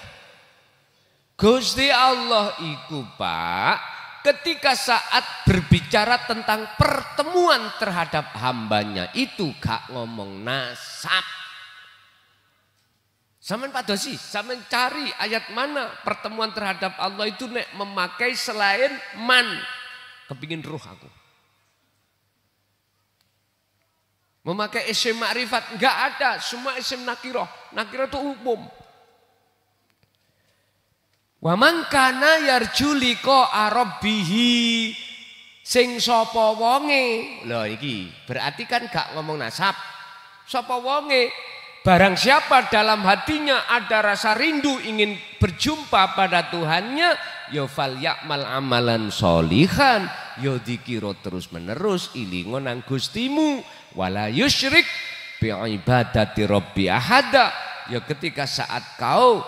Gusti Allah iku Pak, ketika saat berbicara tentang pertemuan terhadap hambanya itu gak ngomong nasab. Sampeyan padosi, sampeyan cari ayat mana pertemuan terhadap Allah itu nek memakai selain man. Kepingin ruh aku. Memakai isim ma'rifat enggak ada, semua isim nakirah. Nakirah itu umum. Wa man kana yarju liqa rabbih sing sapa wonge. Lho iki berarti kan gak ngomong nasab. Sapa wonge? Barang siapa dalam hatinya ada rasa rindu ingin berjumpa pada Tuhannya, ya fal ya'mal amalan sholihan, ya dikira terus menerus ilingo nang Gustimu, wala yusyrik bi ibadati rabbi ahada. Ya ketika saat kau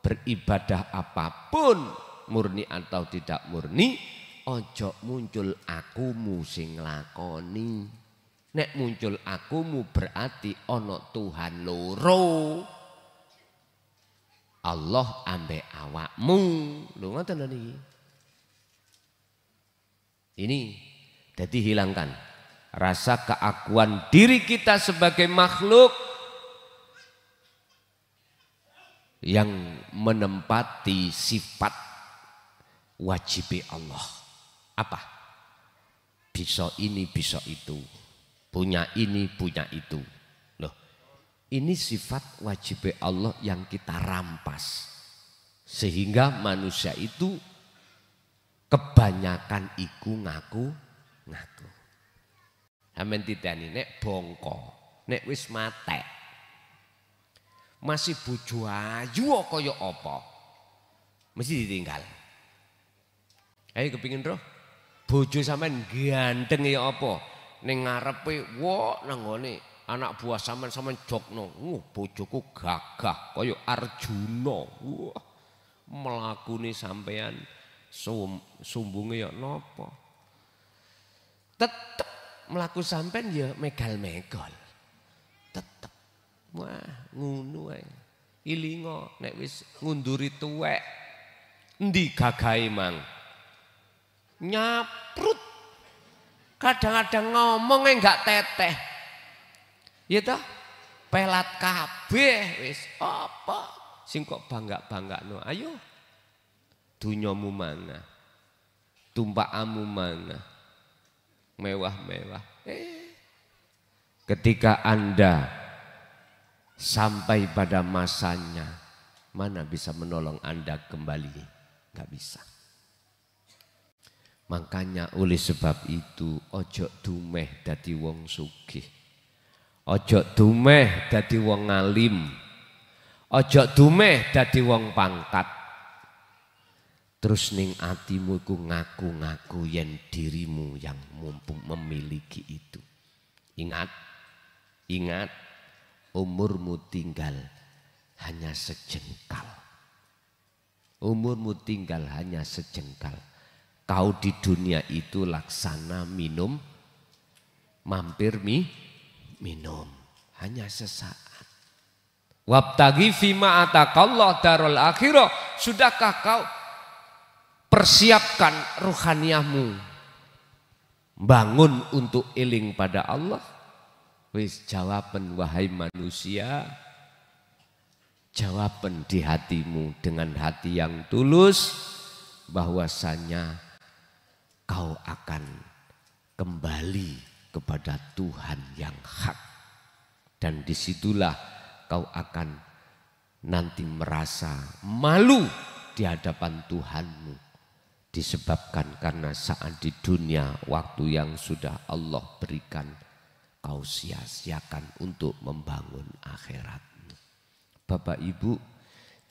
beribadah apapun, murni atau tidak murni, ojo muncul akumu sing lakoni. Nek muncul akumu berarti ono Tuhan loro. Allah ambek awakmu. Lho ngoten niki. Ini jadi hilangkan rasa keakuan diri kita sebagai makhluk yang menempati sifat wajib Allah. Apa? Bisa ini, bisa itu. Punya ini, punya itu. Loh, ini sifat wajib Allah yang kita rampas. Sehingga manusia itu kebanyakan iku ngaku. Amen titani nek bongko, nek wis mate. Masih bojo ayu kaya apa? Mesti ditinggal. Ayo kepingin roh. Bojo sampean ganteng ya apa? Ning ngarepe wok nang ngene anak buah sampean jogno. Bojoku gagah kaya Arjuna. Wah. Mlakune sampean sumbunge ya napa? Tetep mlaku sampean ya megal-megal. Tetep. Wah, ngono ae. Ilingo nek wis ngunduri tuwek endi gagahe mang? Nyaprut. Kadang-kadang ngomongnya enggak teteh. Ya toh? Pelat kabeh wis apa? Sing kok bangga-banggakno. Ayo. Dunyamu mana? Tumpakamu mana? Mewah-mewah. Ketika Anda sampai pada masanya, mana bisa menolong Anda kembali? Enggak bisa. Makanya oleh sebab itu ojo dumeh dadi wong sugih. Ojo dumeh dadi wong alim. Ojo dumeh dadi wong pangkat. Terus ning atimu iku ngaku-ngaku yen dirimu yang mumpung memiliki itu. Ingat, ingat, umurmu tinggal hanya sejengkal. Umurmu tinggal hanya sejengkal. Kau di dunia itu laksana minum, mampir minum, hanya sesaat. Wabtaghi fima atakallah darul akhirah. Sudahkah kau persiapkan ruhaniyahmu, bangun untuk eling pada Allah? Wis jawaban wahai manusia, jawaban di hatimu dengan hati yang tulus bahwasanya kau akan kembali kepada Tuhan yang hak, dan disitulah kau akan nanti merasa malu di hadapan Tuhanmu, disebabkan karena saat di dunia waktu yang sudah Allah berikan kau sia-siakan untuk membangun akhiratmu. Bapak Ibu,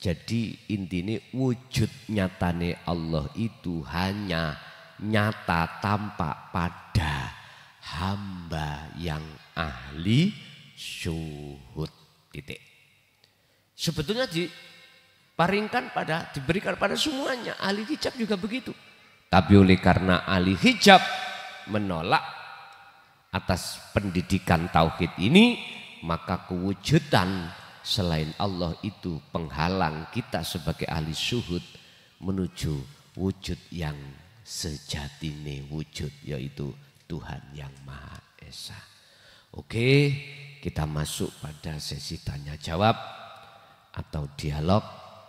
jadi intinya wujud nyatane Allah itu hanya nyata tampak pada hamba yang ahli syuhud. Titik. Sebetulnya diberikan pada semuanya. Ahli hijab juga begitu. Tapi oleh karena ahli hijab menolak atas pendidikan tauhid ini, maka kewujudan selain Allah itu penghalang kita sebagai ahli syuhud menuju wujud yang sejatine wujud, yaitu Tuhan yang Maha Esa. Oke, kita masuk pada sesi tanya jawab atau dialog.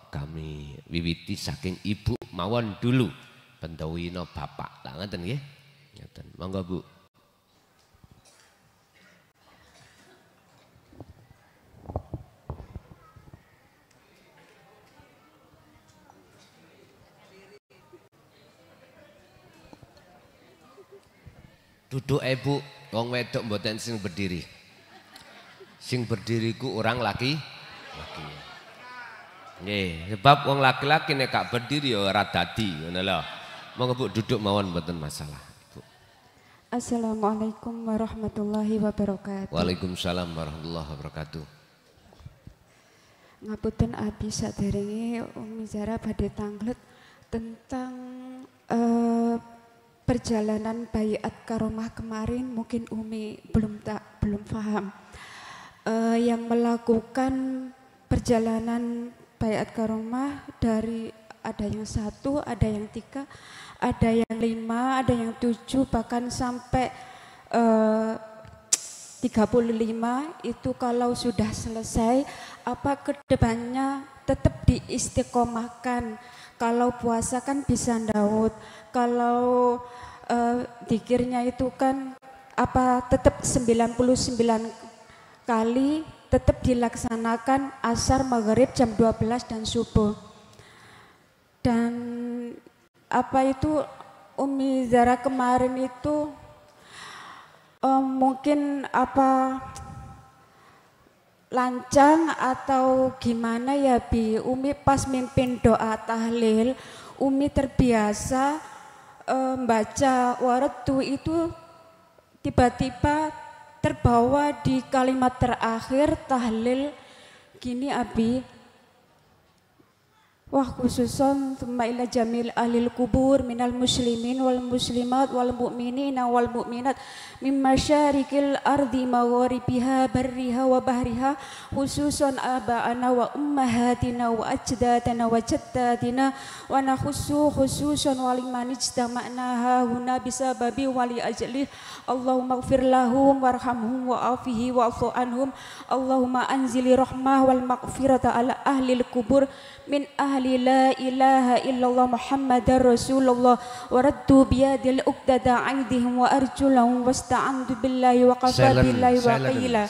Kami wiwiti saking Ibu mawon dulu, pendawino Bapak. Lah ngeten nggih. Ngeten. Monggo Bu. Duduk ibu, wong wedok mboten sing berdiri. Sing berdiri ku orang laki. Nggih, sebab wong laki-laki nek gak berdiri ya ora dadi, ngono lho. Monggo Bu duduk mawon mboten masalah, Bu. Assalamualaikum warahmatullahi wabarakatuh. Waalaikumsalam warahmatullahi wabarakatuh. Ngapunten abi saderenge Umi Zara badhe tanglet tentang perjalanan Baiat Karomah kemarin, mungkin Umi belum paham. Yang melakukan perjalanan Baiat Karomah dari ada yang 1, ada yang 3, ada yang 5, ada yang 7, bahkan sampai 35 itu kalau sudah selesai, apa kedepannya tetap diistiqomahkan. Kalau puasa kan bisa Daud, kalau dzikirnya itu kan apa tetap 99 kali tetap dilaksanakan asar, maghrib, jam 12 dan subuh. Dan apa itu Umi Zara kemarin itu mungkin apa lancang atau gimana ya Bi, Umi pas mimpin doa tahlil, Umi terbiasa baca waratu itu tiba-tiba terbawa di kalimat terakhir tahlil gini Abi, wah khususon thumma ila jamil ahlil kubur minal muslimin wal muslimat wal mu'minina wal mu'minat mimma syarikil ardi magharibiha barriha wa bahriha khususon aba'ana wa ummahatina wa ajdadana wa jaddadina wa nakhussu khususon waliman ijtama'na huna bisababi wali ajli Allahumma gfir lahum warhamhum wa afihi wa afu anhum Allahumma anzili rahmah wal maghfirata ala ahlil kubur min ahli la ilaha illallah Muhammadar Rasulullah wa raddu biyadil uqdada aidihim wa arjulahum wasta'andu billahi wa qafa billahi wa qila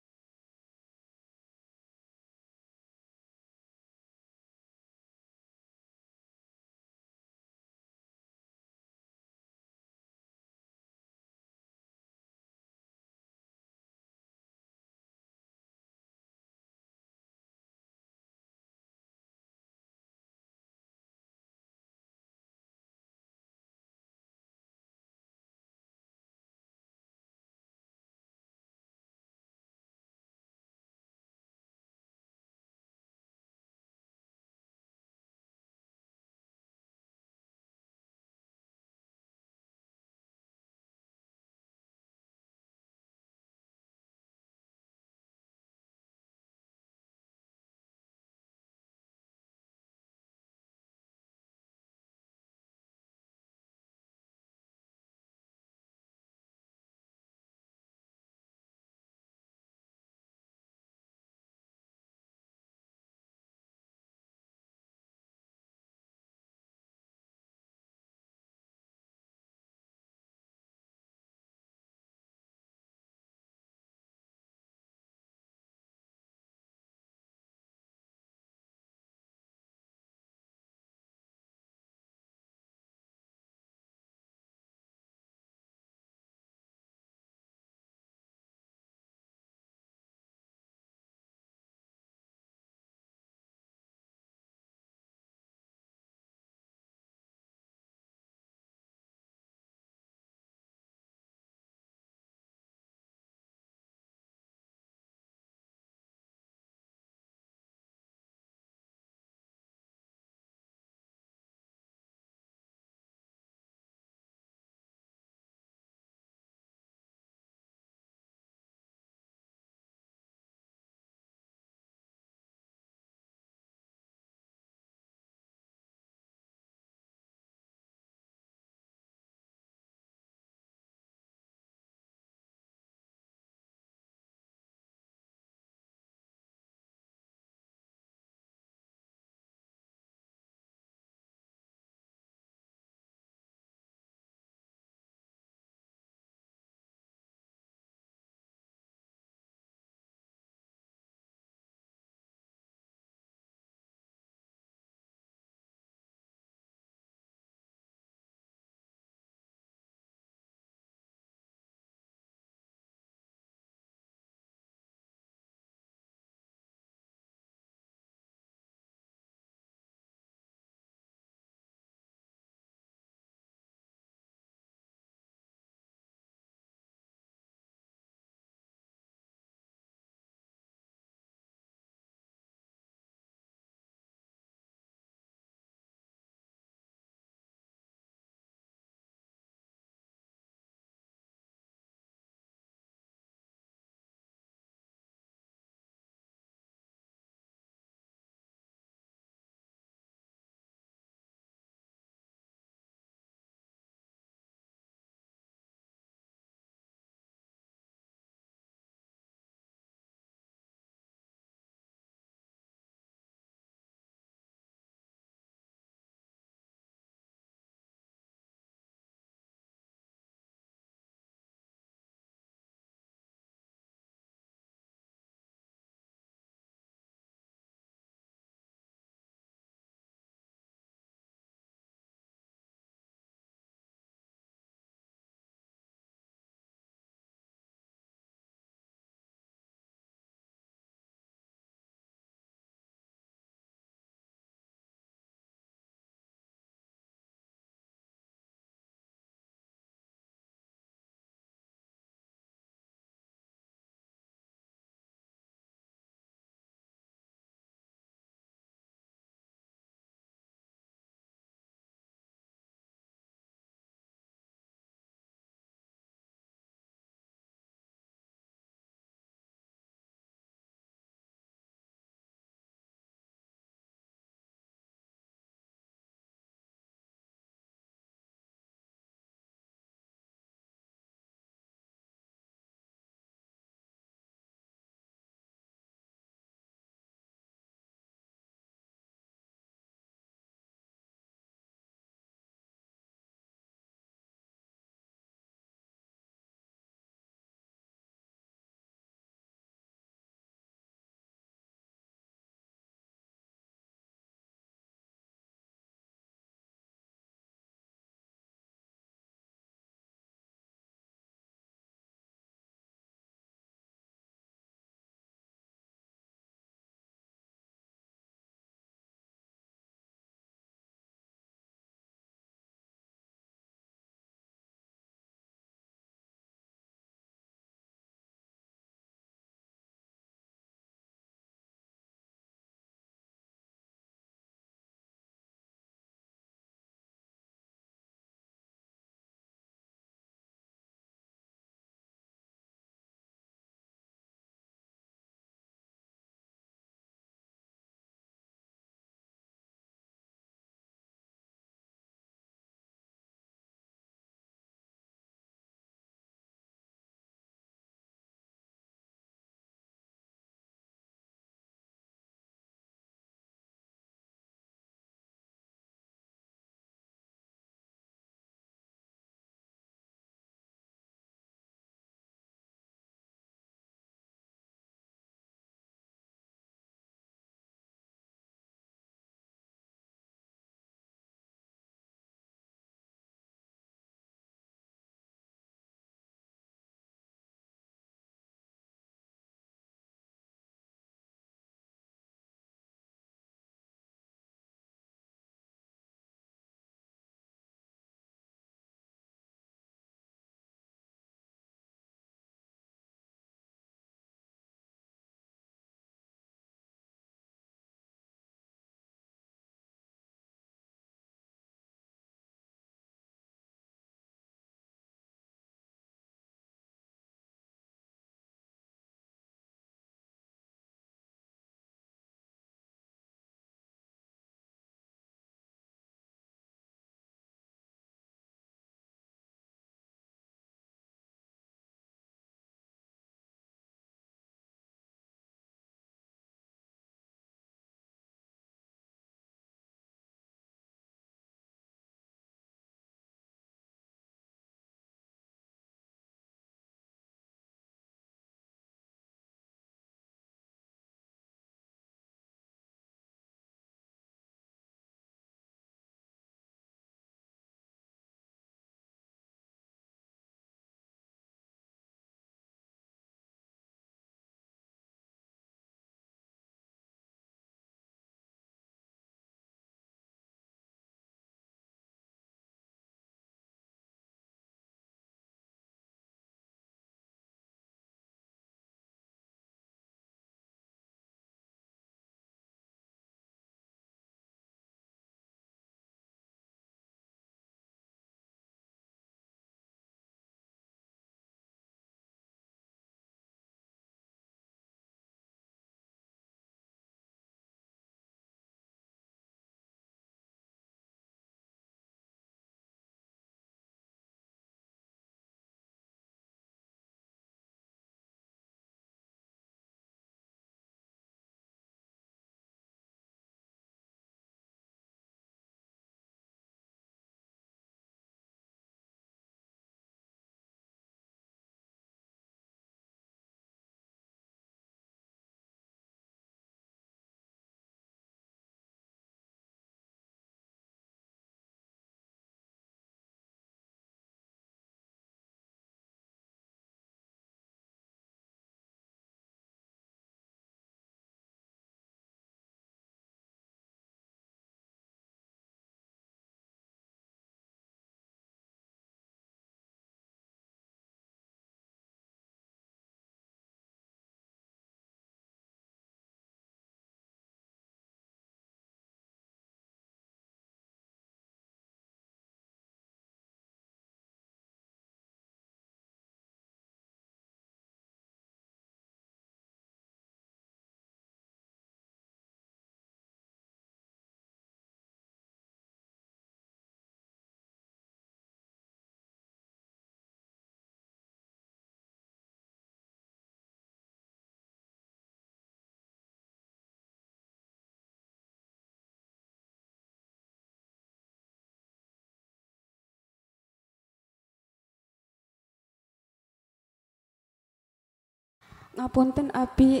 Ngapunten Abi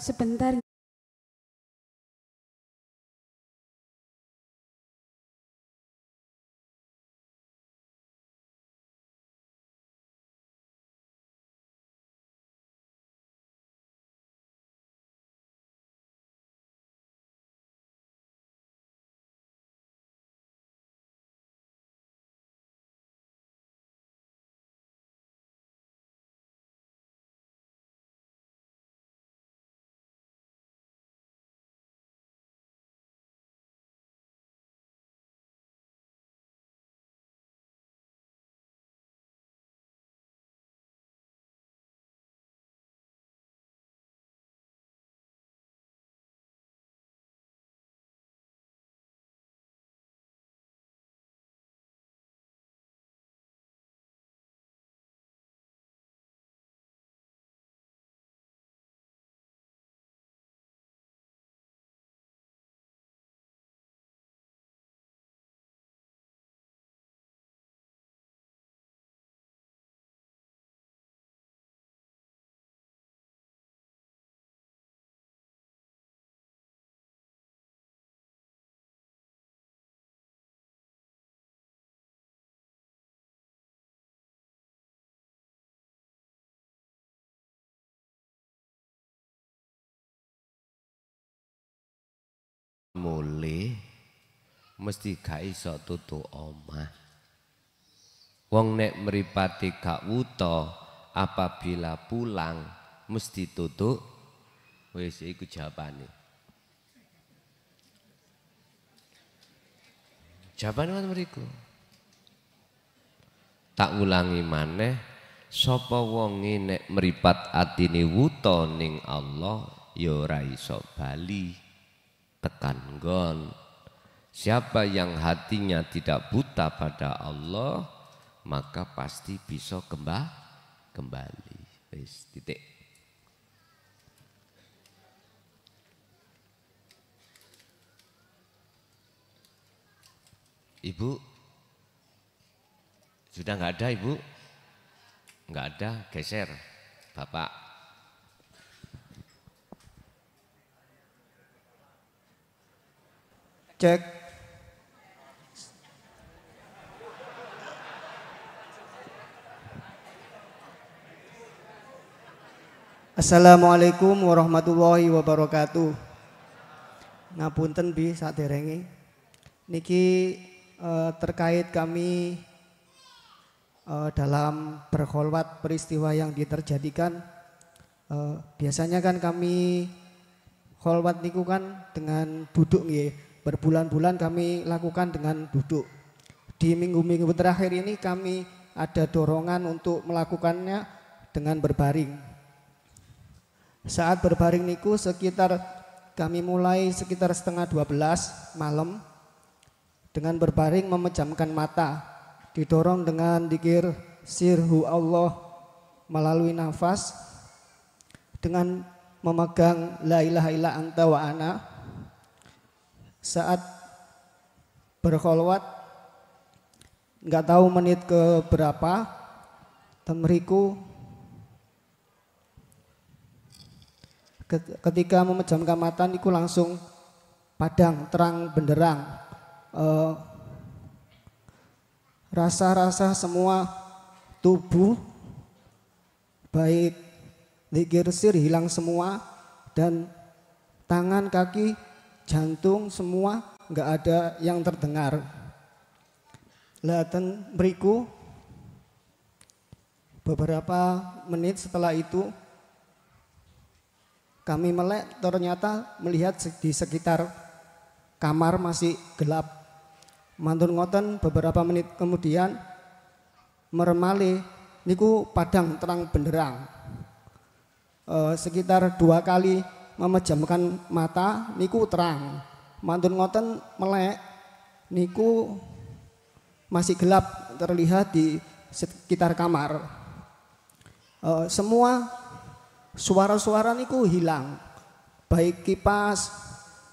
sebentar. Mulai mesti gak iso tutuk omah. Wong nek mripate gak wuta apabila pulang mesti tutuk. Wis iku jawabane. Jawabane wonten mriku. Tak ulangi maneh, sapa wonge nek mripat atine wuta ning Allah ya ora iso bali. Tekan nggon. Siapa yang hatinya tidak buta pada Allah, maka pasti bisa kembali. Wis titik. Ibu sudah nggak ada, Ibu? Nggak ada, geser. Bapak. Cek. Assalamualaikum warahmatullahi wabarakatuh. Ngapunten Bi saderenge. Niki terkait kami dalam berkholwat peristiwa yang diterjadikan. Biasanya kan kami kholwat niku kan dengan duduk nggih. Berbulan-bulan kami lakukan dengan duduk. Di minggu-minggu terakhir ini kami ada dorongan untuk melakukannya dengan berbaring. Saat berbaring niku kami mulai sekitar setengah 12 malam. Dengan berbaring memejamkan mata. Didorong dengan dzikir sirhu Allah melalui nafas. Dengan memegang la ilaha illa anta wa ana. Saat berkholwat nggak tahu menit ke berapa temriku ketika memejamkan mata niku langsung padang terang benderang, rasa-rasa semua tubuh baik dzikir sir hilang semua dan tangan kaki jantung semua nggak ada yang terdengar. Laten beriku beberapa menit setelah itu kami melek ternyata melihat di sekitar kamar masih gelap. Mantun ngoten beberapa menit kemudian meremale niku padang terang benderang. Sekitar 2 kali memejamkan mata niku terang. Mantun ngoten melek niku masih gelap terlihat di sekitar kamar. Semua suara-suara niku hilang. Baik kipas,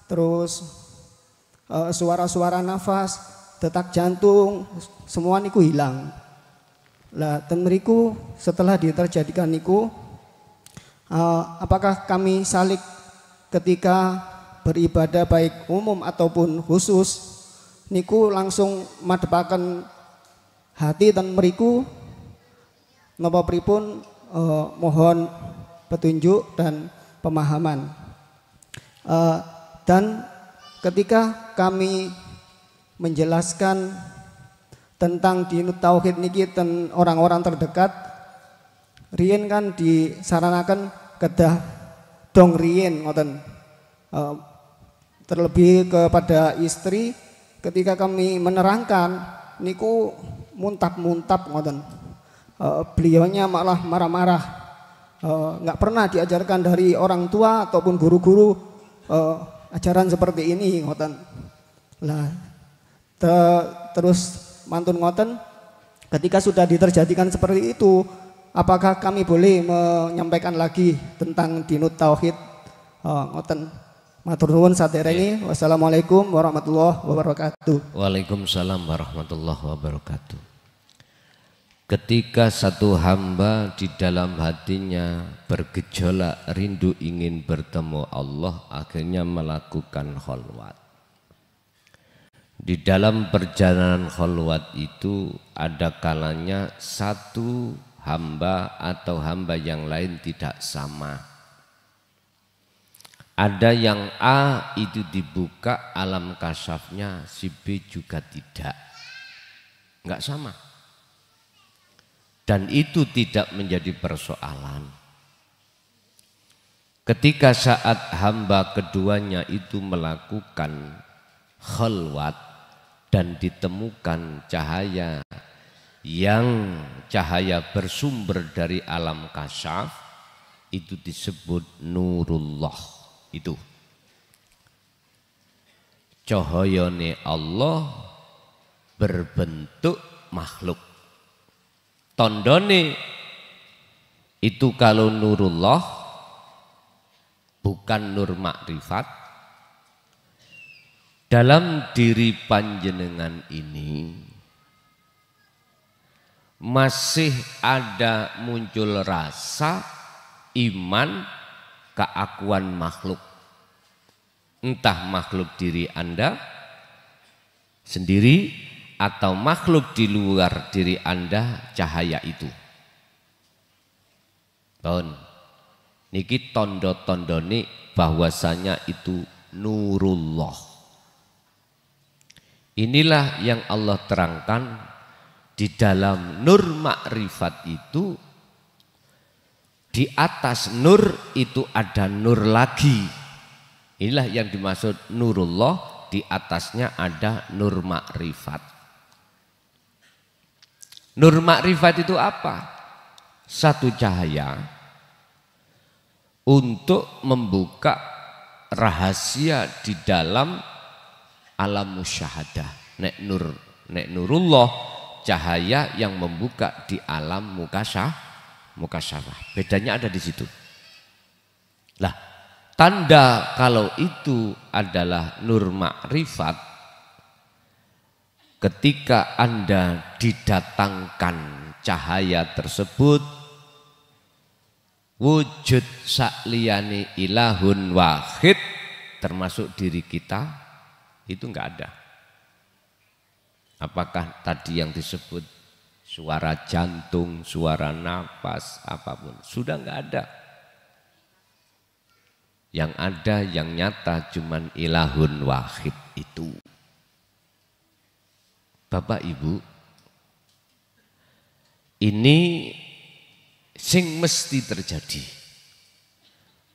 terus suara-suara nafas, detak jantung, semua niku hilang. Lah ten mriku setelah diterjadikan niku Apakah kami salik ketika beribadah baik umum ataupun khusus niku langsung madepaken hati dan meriku napa pripun, mohon petunjuk dan pemahaman. Dan ketika kami menjelaskan tentang dinut tauhid niki ten orang-orang terdekat, riyen kan disaranakan kedah dong riyen ngoten, terlebih kepada istri ketika kami menerangkan niku muntap-muntap ngoten, beliaunya malah marah-marah, nggak pernah diajarkan dari orang tua ataupun guru-guru ajaran seperti ini ngoten. Lah terus mantun ngoten, ketika sudah diterjadikan seperti itu, apakah kami boleh menyampaikan lagi tentang dinut tauhid? Ngoten. Matur nuwun saderenge. Wassalamualaikum warahmatullahi wabarakatuh. Waalaikumsalam warahmatullahi wabarakatuh. Ketika satu hamba di dalam hatinya bergejolak rindu ingin bertemu Allah, akhirnya melakukan kholwat. Di dalam perjalanan kholwat itu ada kalanya satu hamba atau hamba yang lain tidak sama. Ada yang A itu dibuka alam kasyafnya, si B juga tidak. Enggak sama. Dan itu tidak menjadi persoalan. Ketika saat hamba keduanya itu melakukan kholwat dan ditemukan cahaya yang cahaya bersumber dari alam kasyaf, itu disebut nurullah. Itu cahayane Allah berbentuk makhluk. Tondone itu kalau nurullah bukan nur makrifat, dalam diri panjenengan ini masih ada muncul rasa iman keakuan makhluk, entah makhluk diri Anda sendiri atau makhluk di luar diri Anda, cahaya itu. Tahun niki tondo-tondone bahwasanya itu nurullah. Inilah yang Allah terangkan di dalam nur makrifat itu. Di atas nur itu ada nur lagi. Inilah yang dimaksud nurullah, di atasnya ada nur makrifat. Nur makrifat itu apa? Satu cahaya untuk membuka rahasia di dalam alam musyahadah. Nek nurullah, cahaya yang membuka di alam mukasyafah. Bedanya ada di situ. Lah, tanda kalau itu adalah nur makrifat, ketika Anda didatangkan cahaya tersebut, wujud sakliyane ilahun wahid termasuk diri kita itu enggak ada. Apakah tadi yang disebut suara jantung, suara nafas, apapun sudah enggak ada. Yang ada yang nyata cuman ilahun wahid itu. Bapak Ibu, ini sing mesti terjadi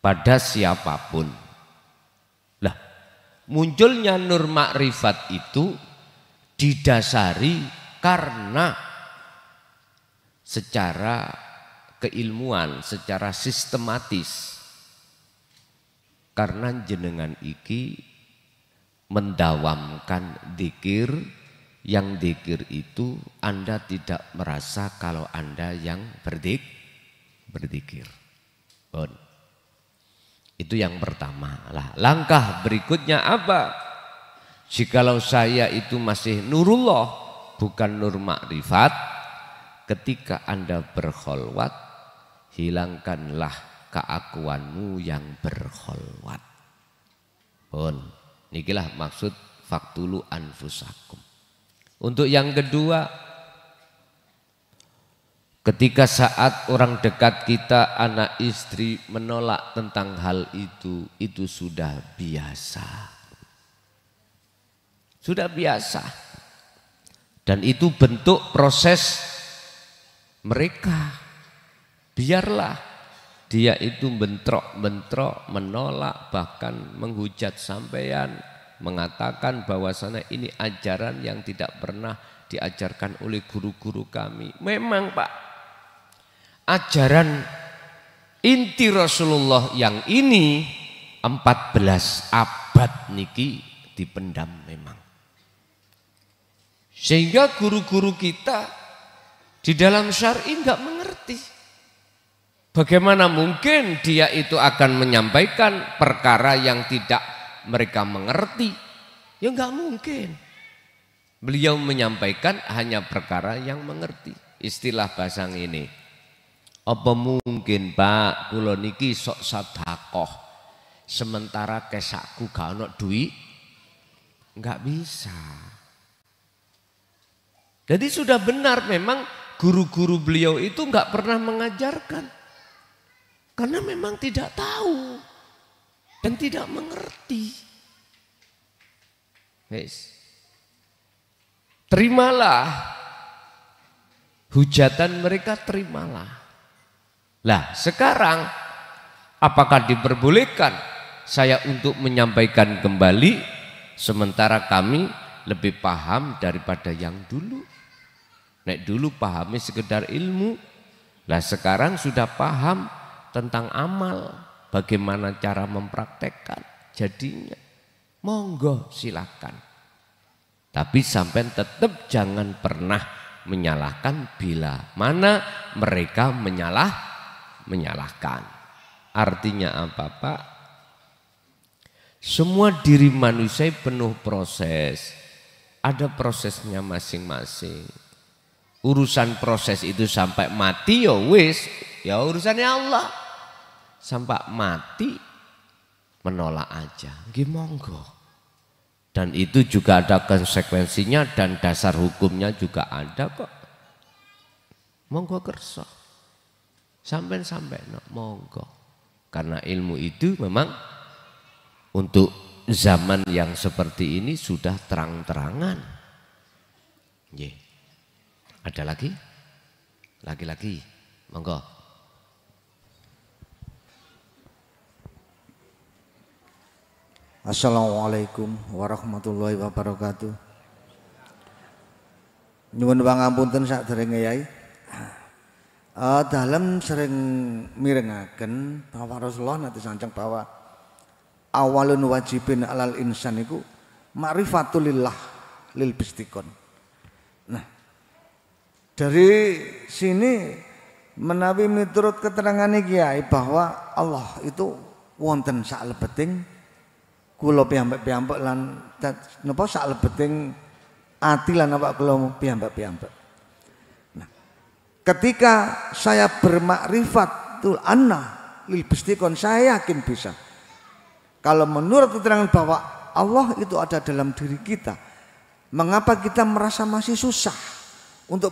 pada siapapun. Lah, munculnya nur makrifat itu didasari karena secara keilmuan, secara sistematis, karena jenengan iki mendawamkan dzikir. Yang dzikir itu Anda tidak merasa kalau Anda yang berzikir. Itu yang pertama. Lah, langkah berikutnya apa? Jikalau saya itu masih nurullah, bukan nur makrifat, ketika Anda berkholwat, hilangkanlah keakuanmu yang berkholwat. Pun, nikilah maksud faktulu anfusakum. Untuk yang kedua, ketika saat orang dekat kita, anak istri menolak tentang hal itu sudah biasa. Sudah biasa. Dan itu bentuk proses mereka. Biarlah dia itu bentrok, menolak, bahkan menghujat sampean, mengatakan bahwasanya ini ajaran yang tidak pernah diajarkan oleh guru-guru kami. Memang Pak, ajaran inti Rasulullah yang ini 14 abad niki dipendam memang. Sehingga guru-guru kita di dalam syar'i enggak mengerti. Bagaimana mungkin dia itu akan menyampaikan perkara yang tidak mereka mengerti? Ya enggak mungkin. Beliau menyampaikan hanya perkara yang mengerti. Istilah bahasa ini. Apa mungkin Pak, kula niki sok sedekah sementara kesakku gak ono duit? Enggak bisa. Jadi sudah benar memang guru-guru beliau itu enggak pernah mengajarkan. Karena memang tidak tahu dan tidak mengerti. Yes. Terimalah hujatan mereka, terimalah. Lah sekarang apakah diperbolehkan saya untuk menyampaikan kembali sementara kami lebih paham daripada yang dulu? Nek dulu pahamnya sekedar ilmu, lah sekarang sudah paham tentang amal, bagaimana cara mempraktekkan jadinya. Monggo silakan. Tapi sampai tetap jangan pernah menyalahkan bila mana mereka menyalahkan. Artinya apa Pak? Semua diri manusia penuh proses. Ada prosesnya masing-masing. Urusan proses itu sampai mati ya wis, ya urusannya Allah. Sampai mati menolak aja, nggih monggo. Dan itu juga ada konsekuensinya dan dasar hukumnya juga ada kok. Monggo kersa. Sampai no, monggo. Karena ilmu itu memang untuk zaman yang seperti ini sudah terang-terangan. Nggih. Ada lagi? Lagi-lagi. Monggo. Assalamualaikum warahmatullahi wabarakatuh. Nyuwun pangapunten sadherenge Yai. Dalam sering mirengaken bahwa Rasulullah nanti sancang bahwa awalun wajibin alal insan iku ma'rifatulillah lil bistikon. Nah, dari sini menawi miturut keterangan Kiai bahwa Allah itu wonten saklebeting kula piyambak-piyambak lan napa saklebeting ati lan awak kula piyambak-piyambak. Nah, ketika saya bermakrifatul anna lil bistikon, saya yakin bisa. Kalau menurut keterangan bahwa Allah itu ada dalam diri kita, mengapa kita merasa masih susah untuk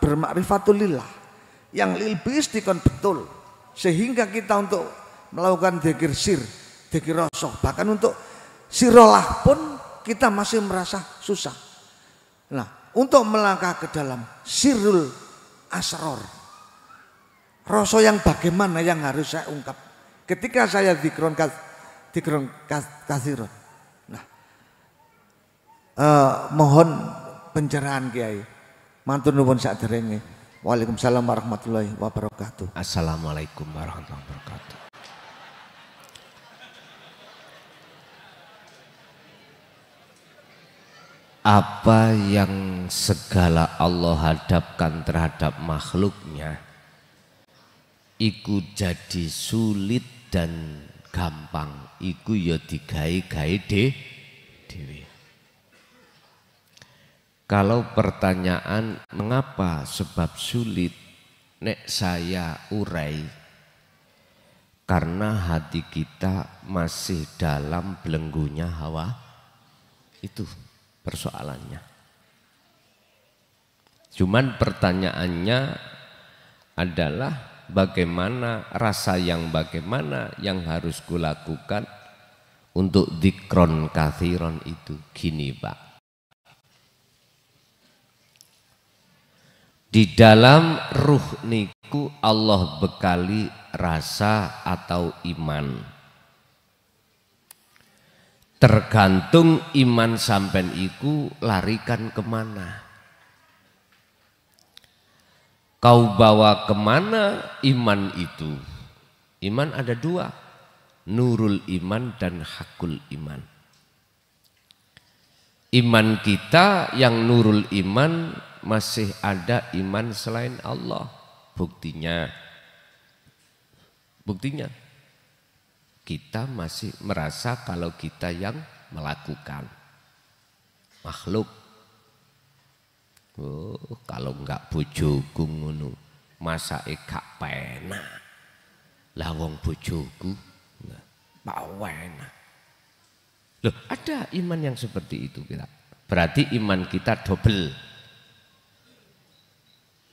bermakrifatulillah yang lil bistikon betul, sehingga kita untuk melakukan dzikir sir, dzikir rasoh, bahkan untuk sirolah pun kita masih merasa susah. Nah, untuk melangkah ke dalam sirul asror, rasoh yang bagaimana yang harus saya ungkap ketika saya dzikron katsiron. Nah, mohon pencerahan Kiai. Matur nuwun saderenge. Waalaikumsalam warahmatullahi wabarakatuh. Assalamualaikum warahmatullahi wabarakatuh. Apa yang segala Allah hadapkan terhadap makhluknya, iku jadi sulit dan gampang, iku ya digawe-gawe dhewe. Kalau pertanyaan mengapa sebab sulit, nek saya urai, Karena hati kita masih dalam belenggunya hawa. Itu persoalannya. Cuman pertanyaannya adalah bagaimana rasa yang bagaimana yang harus kulakukan untuk dzikron kathiron itu. Gini Pak, di dalam ruh niku Allah bekali rasa atau iman. Tergantung iman sampen iku larikan kemana. Kau bawa kemana iman itu? Iman ada dua, nurul iman dan hakul iman. Iman kita yang nurul iman masih ada iman selain Allah. Buktinya kita masih merasa kalau kita yang melakukan. Makhluk. Oh, kalau enggak bojoku ngono, masa gak penak. Lah wong bojoku pak enak. Loh, ada iman yang seperti itu kita. Berarti iman kita double.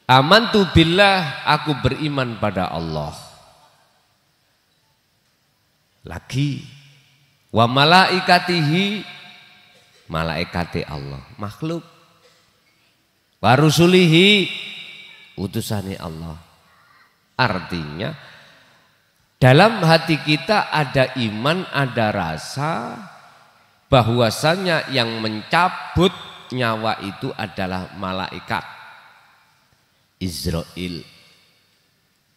Amantu billah, aku beriman pada Allah. Lagi wa malaikatihi, malaikati Allah, makhluk. Wa rusulihi, utusane Allah. Artinya dalam hati kita ada iman, ada rasa bahwasanya yang mencabut nyawa itu adalah malaikat Israel.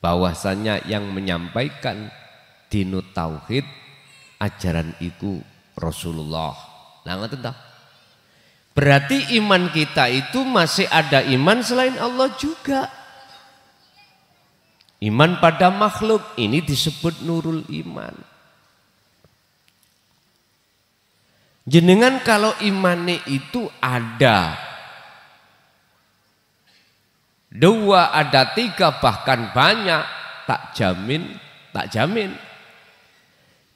Bahwasanya yang menyampaikan dinut tauhid ajaran iku Rasulullah. Lah ngoten ta? Berarti iman kita itu masih ada iman selain Allah juga. Iman pada makhluk ini disebut nurul iman. Jenengan kalau imannya itu ada dua, ada tiga, bahkan banyak, tak jamin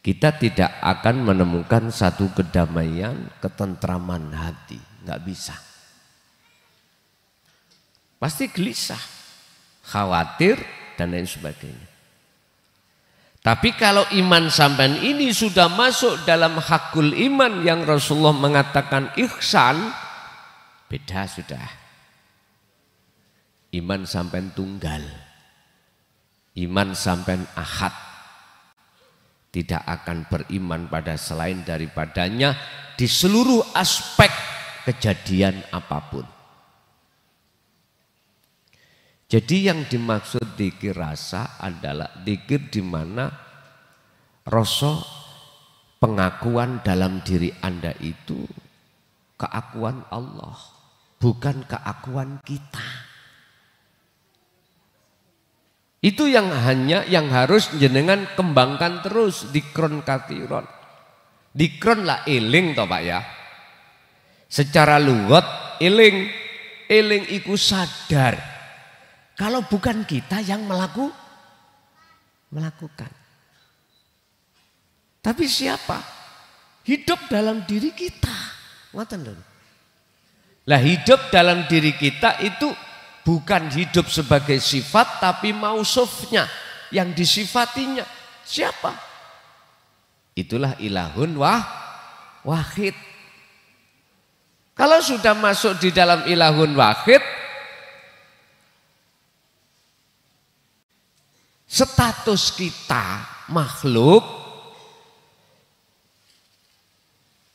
kita tidak akan menemukan satu kedamaian, ketentraman hati. Nggak bisa. Pasti gelisah, khawatir, dan lain sebagainya. Tapi kalau iman sampean ini sudah masuk dalam hakul iman yang Rasulullah mengatakan ihsan, beda sudah. Iman sampean tunggal, iman sampean ahad, tidak akan beriman pada selain daripadanya di seluruh aspek kejadian apapun. Jadi yang dimaksud dzikir rasa adalah dzikir di mana rasa pengakuan dalam diri Anda itu keakuan Allah, bukan keakuan kita. Itu yang harus jenengan kembangkan terus, dzikron kathiron. Dzikron lah eling toh Pak ya. Secara lugat eling iku sadar. Kalau bukan kita yang melakukan. Tapi siapa? Hidup dalam diri kita. Ngoten lho. Lah hidup dalam diri kita itu bukan hidup sebagai sifat tapi mausufnya yang disifatinya. Siapa? Itulah ilahun wahid. Kalau sudah masuk di dalam ilahun wahid, status kita makhluk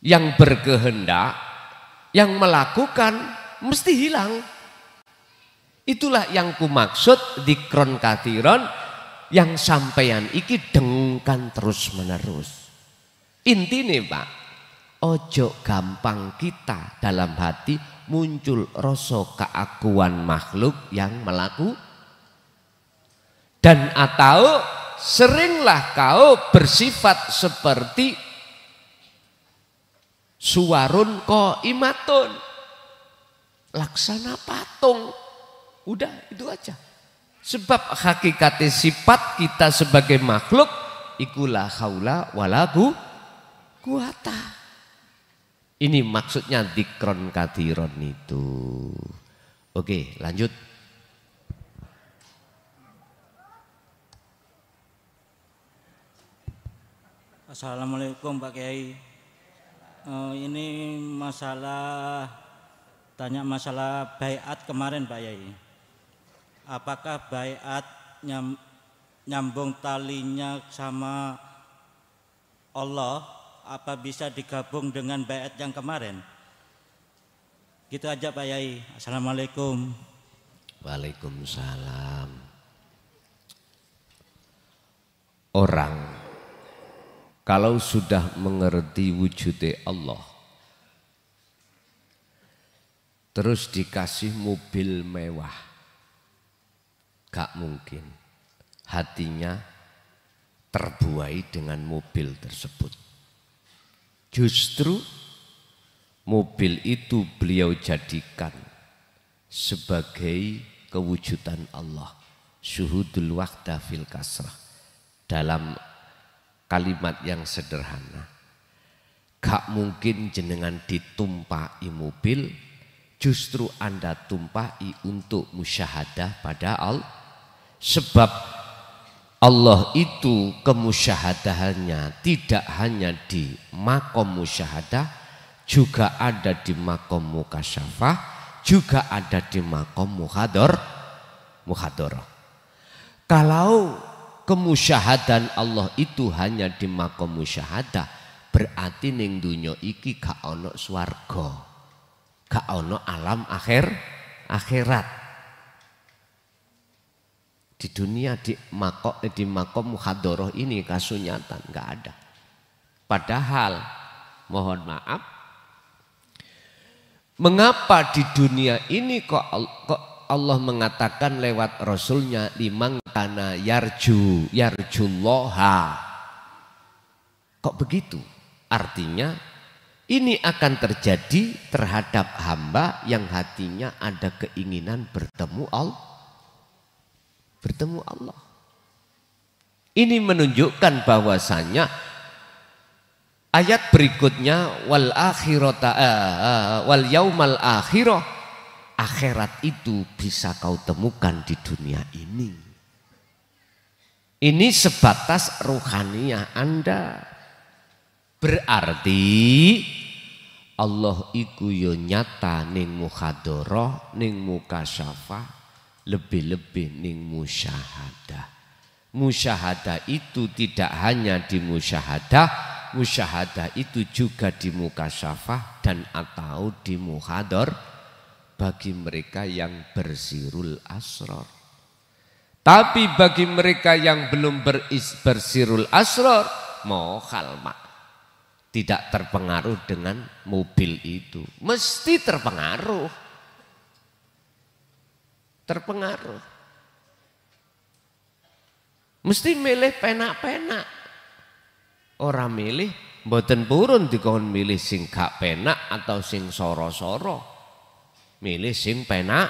yang berkehendak, yang melakukan mesti hilang. Itulah yang kumaksud dzikron kathiron yang sampeyan iki dengkan terus menerus. Intine Pak, ojo gampang kita dalam hati muncul rasa keakuan makhluk yang melakukan. Dan atau seringlah kau bersifat seperti suwarun qaimatun, laksana patung. Udah itu aja. Sebab hakikatnya sifat kita sebagai makhluk iku la haula wala quwata. Ini maksudnya dzikron katsiron itu. Oke, lanjut. Assalamualaikum Pak Kiai. Ini tanya masalah baiat kemarin Pak Kiai. Apakah baiat nyambung talinya sama Allah, apa bisa digabung dengan baiat yang kemarin? Gitu aja Pak Kiai. Assalamualaikum. Waalaikumsalam. Orang kalau sudah mengerti wujudnya Allah, terus dikasih mobil mewah, gak mungkin hatinya terbuai dengan mobil tersebut. Justru mobil itu beliau jadikan sebagai kewujudan Allah, syuhudul wahda fil kasrah. Dalam kalimat yang sederhana, gak mungkin jenengan ditumpai mobil, justru Anda tumpai untuk musyahadah pada Allah. Sebab Allah itu kemusyahadahannya tidak hanya di makom musyahadah, juga ada di makom mukasyafah, juga ada di makom muhadharah. Kalau kemusyahadan Allah itu hanya di makom musyahadah, berarti ning dunya iki gak ono swarga, gak ono alam akhirat. Di dunia di makom muhadharah ini kasunyatan gak ada. Padahal mohon maaf, mengapa di dunia ini kok Allah mengatakan lewat Rasulnya liman kana yarjullaha. Kok begitu? Artinya ini akan terjadi terhadap hamba yang hatinya ada keinginan bertemu Allah. Ini menunjukkan bahwasanya ayat berikutnya wal yaumal akhirah, akhirat itu bisa kau temukan di dunia ini. Ini sebatas rohaniah Anda. Berarti Allah iku yo nyata ning muhadharah, ning mukasyafah, lebih-lebih ning musyahadah. Musyahadah itu tidak hanya di musyahadah itu juga di mukasyafah dan atau di muhadharah bagi mereka yang bersirul asrar. Tapi bagi mereka yang belum bersirul asrar, mohal mak, tidak terpengaruh dengan mobil itu. Mesti terpengaruh. Mesti milih penak-penak. Orang milih mboten purun dikon milih sing gak penak atau sing soro-soro. Milih sing penak.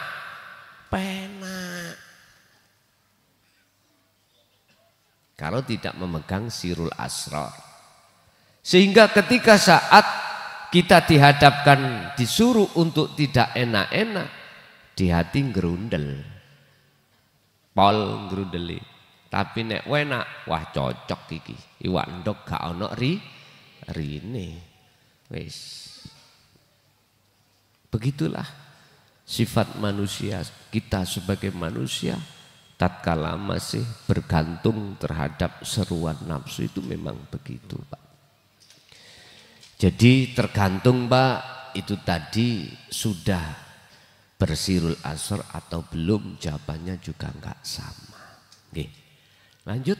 Kalau tidak memegang sirul asrar. Sehingga ketika saat kita dihadapkan disuruh untuk tidak enak-enak, di hati ngerundel. Pol ngerundeli. Tapi nek enak, wah cocok iki. Iwak ndok gak ono rine. Wis. Begitulah sifat manusia, kita sebagai manusia tatkala masih bergantung terhadap seruan nafsu itu memang begitu, Pak. Jadi tergantung, Pak, itu tadi sudah bersirul asr atau belum, jawabannya juga enggak sama. Oke. Lanjut.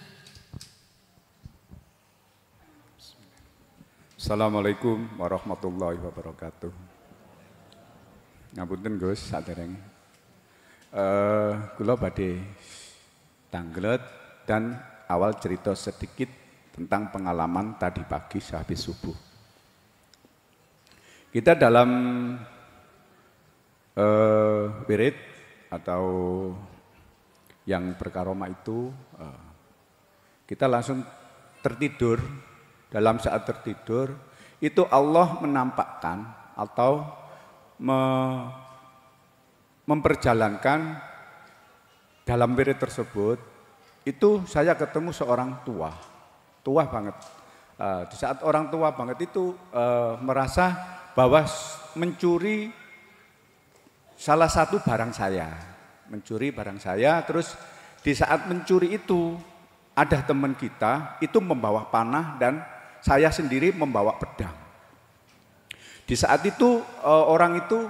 Assalamualaikum warahmatullahi wabarakatuh. Ngapunten Gus, saderenge. Kula badhe tanglet dan awal cerita sedikit tentang pengalaman tadi pagi sehabis subuh. Kita dalam wirid atau yang berkaromah itu kita langsung tertidur, dalam saat tertidur itu Allah menampakkan atau memperjalankan dalam wirid tersebut. Itu saya ketemu seorang tua banget. Di saat orang tua banget itu merasa bahwa mencuri salah satu barang saya, terus di saat mencuri itu ada teman kita itu membawa panah dan saya sendiri membawa pedang. Di saat itu orang itu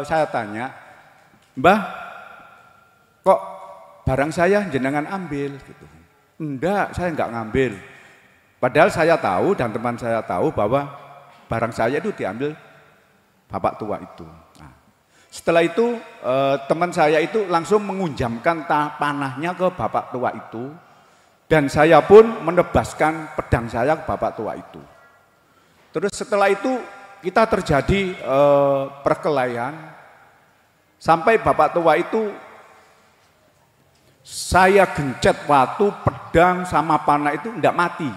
saya tanya, "Mbah, kok barang saya jenengan ambil?" gitu. "Enggak, saya enggak ngambil." Padahal saya tahu dan teman saya tahu bahwa barang saya itu diambil bapak tua itu. Nah, setelah itu teman saya itu langsung mengunjamkan panahnya ke bapak tua itu dan saya pun menebaskan pedang saya ke bapak tua itu. Terus setelah itu kita terjadi perkelahian sampai bapak tua itu saya gencet waktu pedang sama panah itu enggak mati,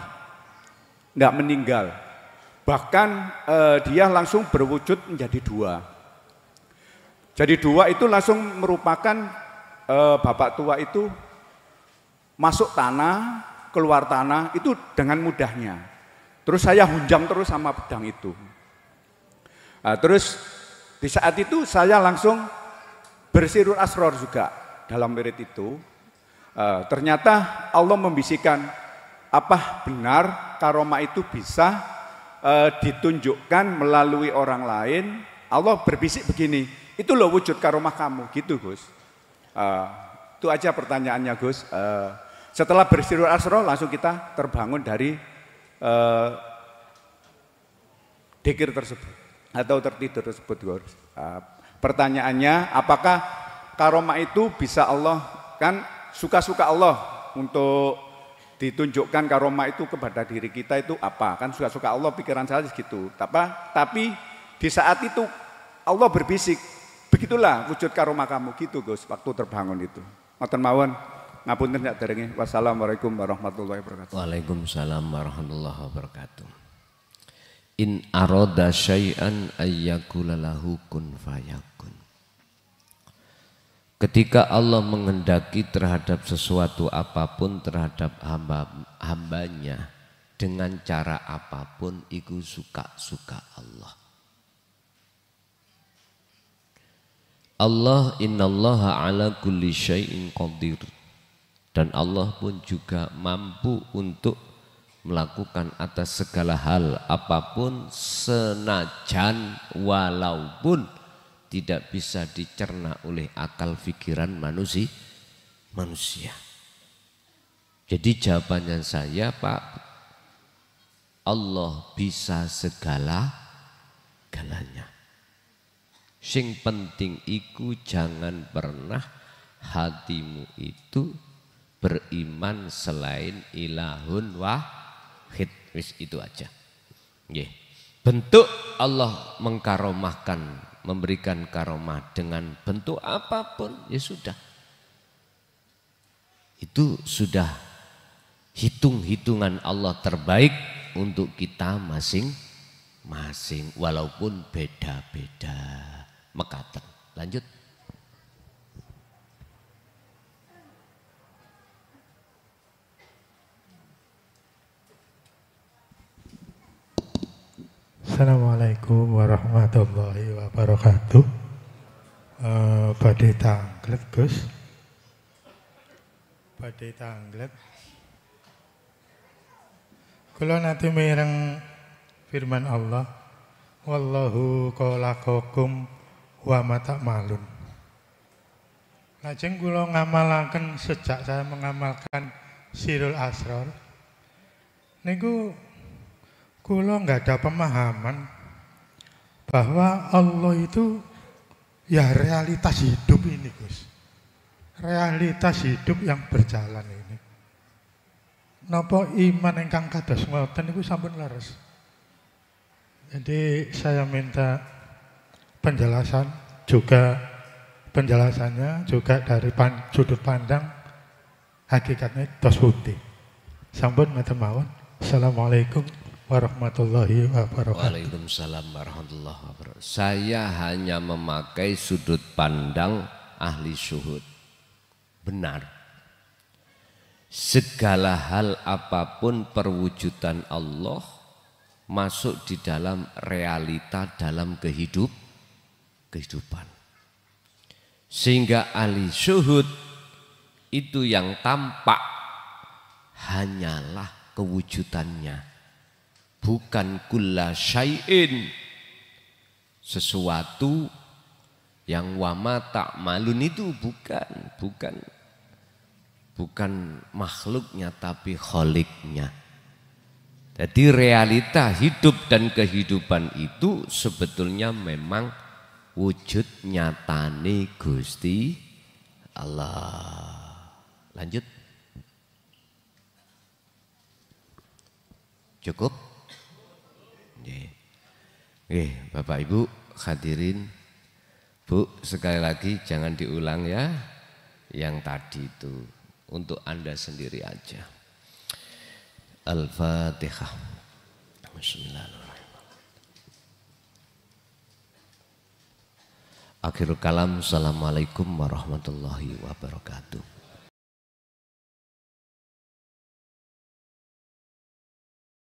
enggak meninggal. Bahkan dia langsung berwujud menjadi dua. Jadi dua itu langsung merupakan bapak tua itu masuk tanah, keluar tanah itu dengan mudahnya. Terus saya hunjam terus sama pedang itu. Terus di saat itu saya langsung bersirul asror juga dalam wirid itu. Ternyata Allah membisikkan, apa benar karomah itu bisa ditunjukkan melalui orang lain. Allah berbisik begini, itu loh wujud karomah kamu, gitu Gus. Itu aja pertanyaannya Gus. Setelah bersirul asror langsung kita terbangun dari dzikir tersebut atau tertidur tersebut Gus. Pertanyaannya, apakah karomah itu bisa Allah, kan suka-suka Allah untuk ditunjukkan karomah itu kepada diri kita itu apa? Kan suka-suka Allah, pikiran saya gitu. Tapi di saat itu Allah berbisik, begitulah wujud karomah kamu, gitu Gus, waktu terbangun itu. Ngoten mawon, ngapunten sak derenge. Wassalamualaikum warahmatullahi wabarakatuh. Waalaikumsalam warahmatullahi wabarakatuh. In aroda syai'an ayyakula lahu kun fayakun. Ketika Allah menghendaki terhadap sesuatu apapun terhadap hambanya dengan cara apapun, itu suka-suka Allah. Allah innallaha ala kulli syai'in qadir. Dan Allah pun juga mampu untuk melakukan atas segala hal apapun, senajan walaupun tidak bisa dicerna oleh akal pikiran manusia. Jadi jawabannya saya, Pak, Allah bisa segala-galanya. Sing penting iku jangan pernah hatimu itu beriman selain ilahun wahid. Wis itu aja. Nggih. Bentuk Allah mengkaromahkan, memberikan karomah dengan bentuk apapun, ya sudah. Itu sudah hitung-hitungan Allah terbaik untuk kita masing-masing, walaupun beda-beda. Mekaten. Lanjut. Assalamualaikum warahmatullahi wabarakatuh. Badhe tanglet Gus. Badhe tanglet. Kula nate mireng firman Allah, wallahu khalaqakum wa ma ta'malun. Lajeng kula ngamalaken sejak saya mengamalkan Sirul Asrar niku kula nggak ada pemahaman bahwa Allah itu ya realitas hidup ini Gus. Realitas hidup yang berjalan ini. Napa iman ingkang kados ngoten niku sampun leres. Jadi saya minta penjelasannya juga dari sudut pandang hakikatnya dos putih. Sampun ngaten mawon. Assalamualaikum warahmatullahi wabarakatuh. Waalaikumsalam warahmatullahi wabarakatuh. Saya hanya memakai sudut pandang ahli syuhud. Benar. Segala hal apapun perwujudan Allah masuk di dalam realita dalam kehidupan. Sehingga ahli syuhud itu yang tampak hanyalah kewujudannya, bukan kulla syai'in, sesuatu yang wama ta'malun itu bukan makhluknya tapi kholiknya. Jadi realita hidup dan kehidupan itu sebetulnya memang wujud nyatane Gusti Allah. Lanjut. Cukup? Oke, Bapak Ibu hadirin, Bu, sekali lagi jangan diulang ya. Yang tadi itu untuk Anda sendiri aja. Al-Fatihah. Bismillahirrahmanirrahim. Akhirul kalam. Assalamualaikum warahmatullahi wabarakatuh.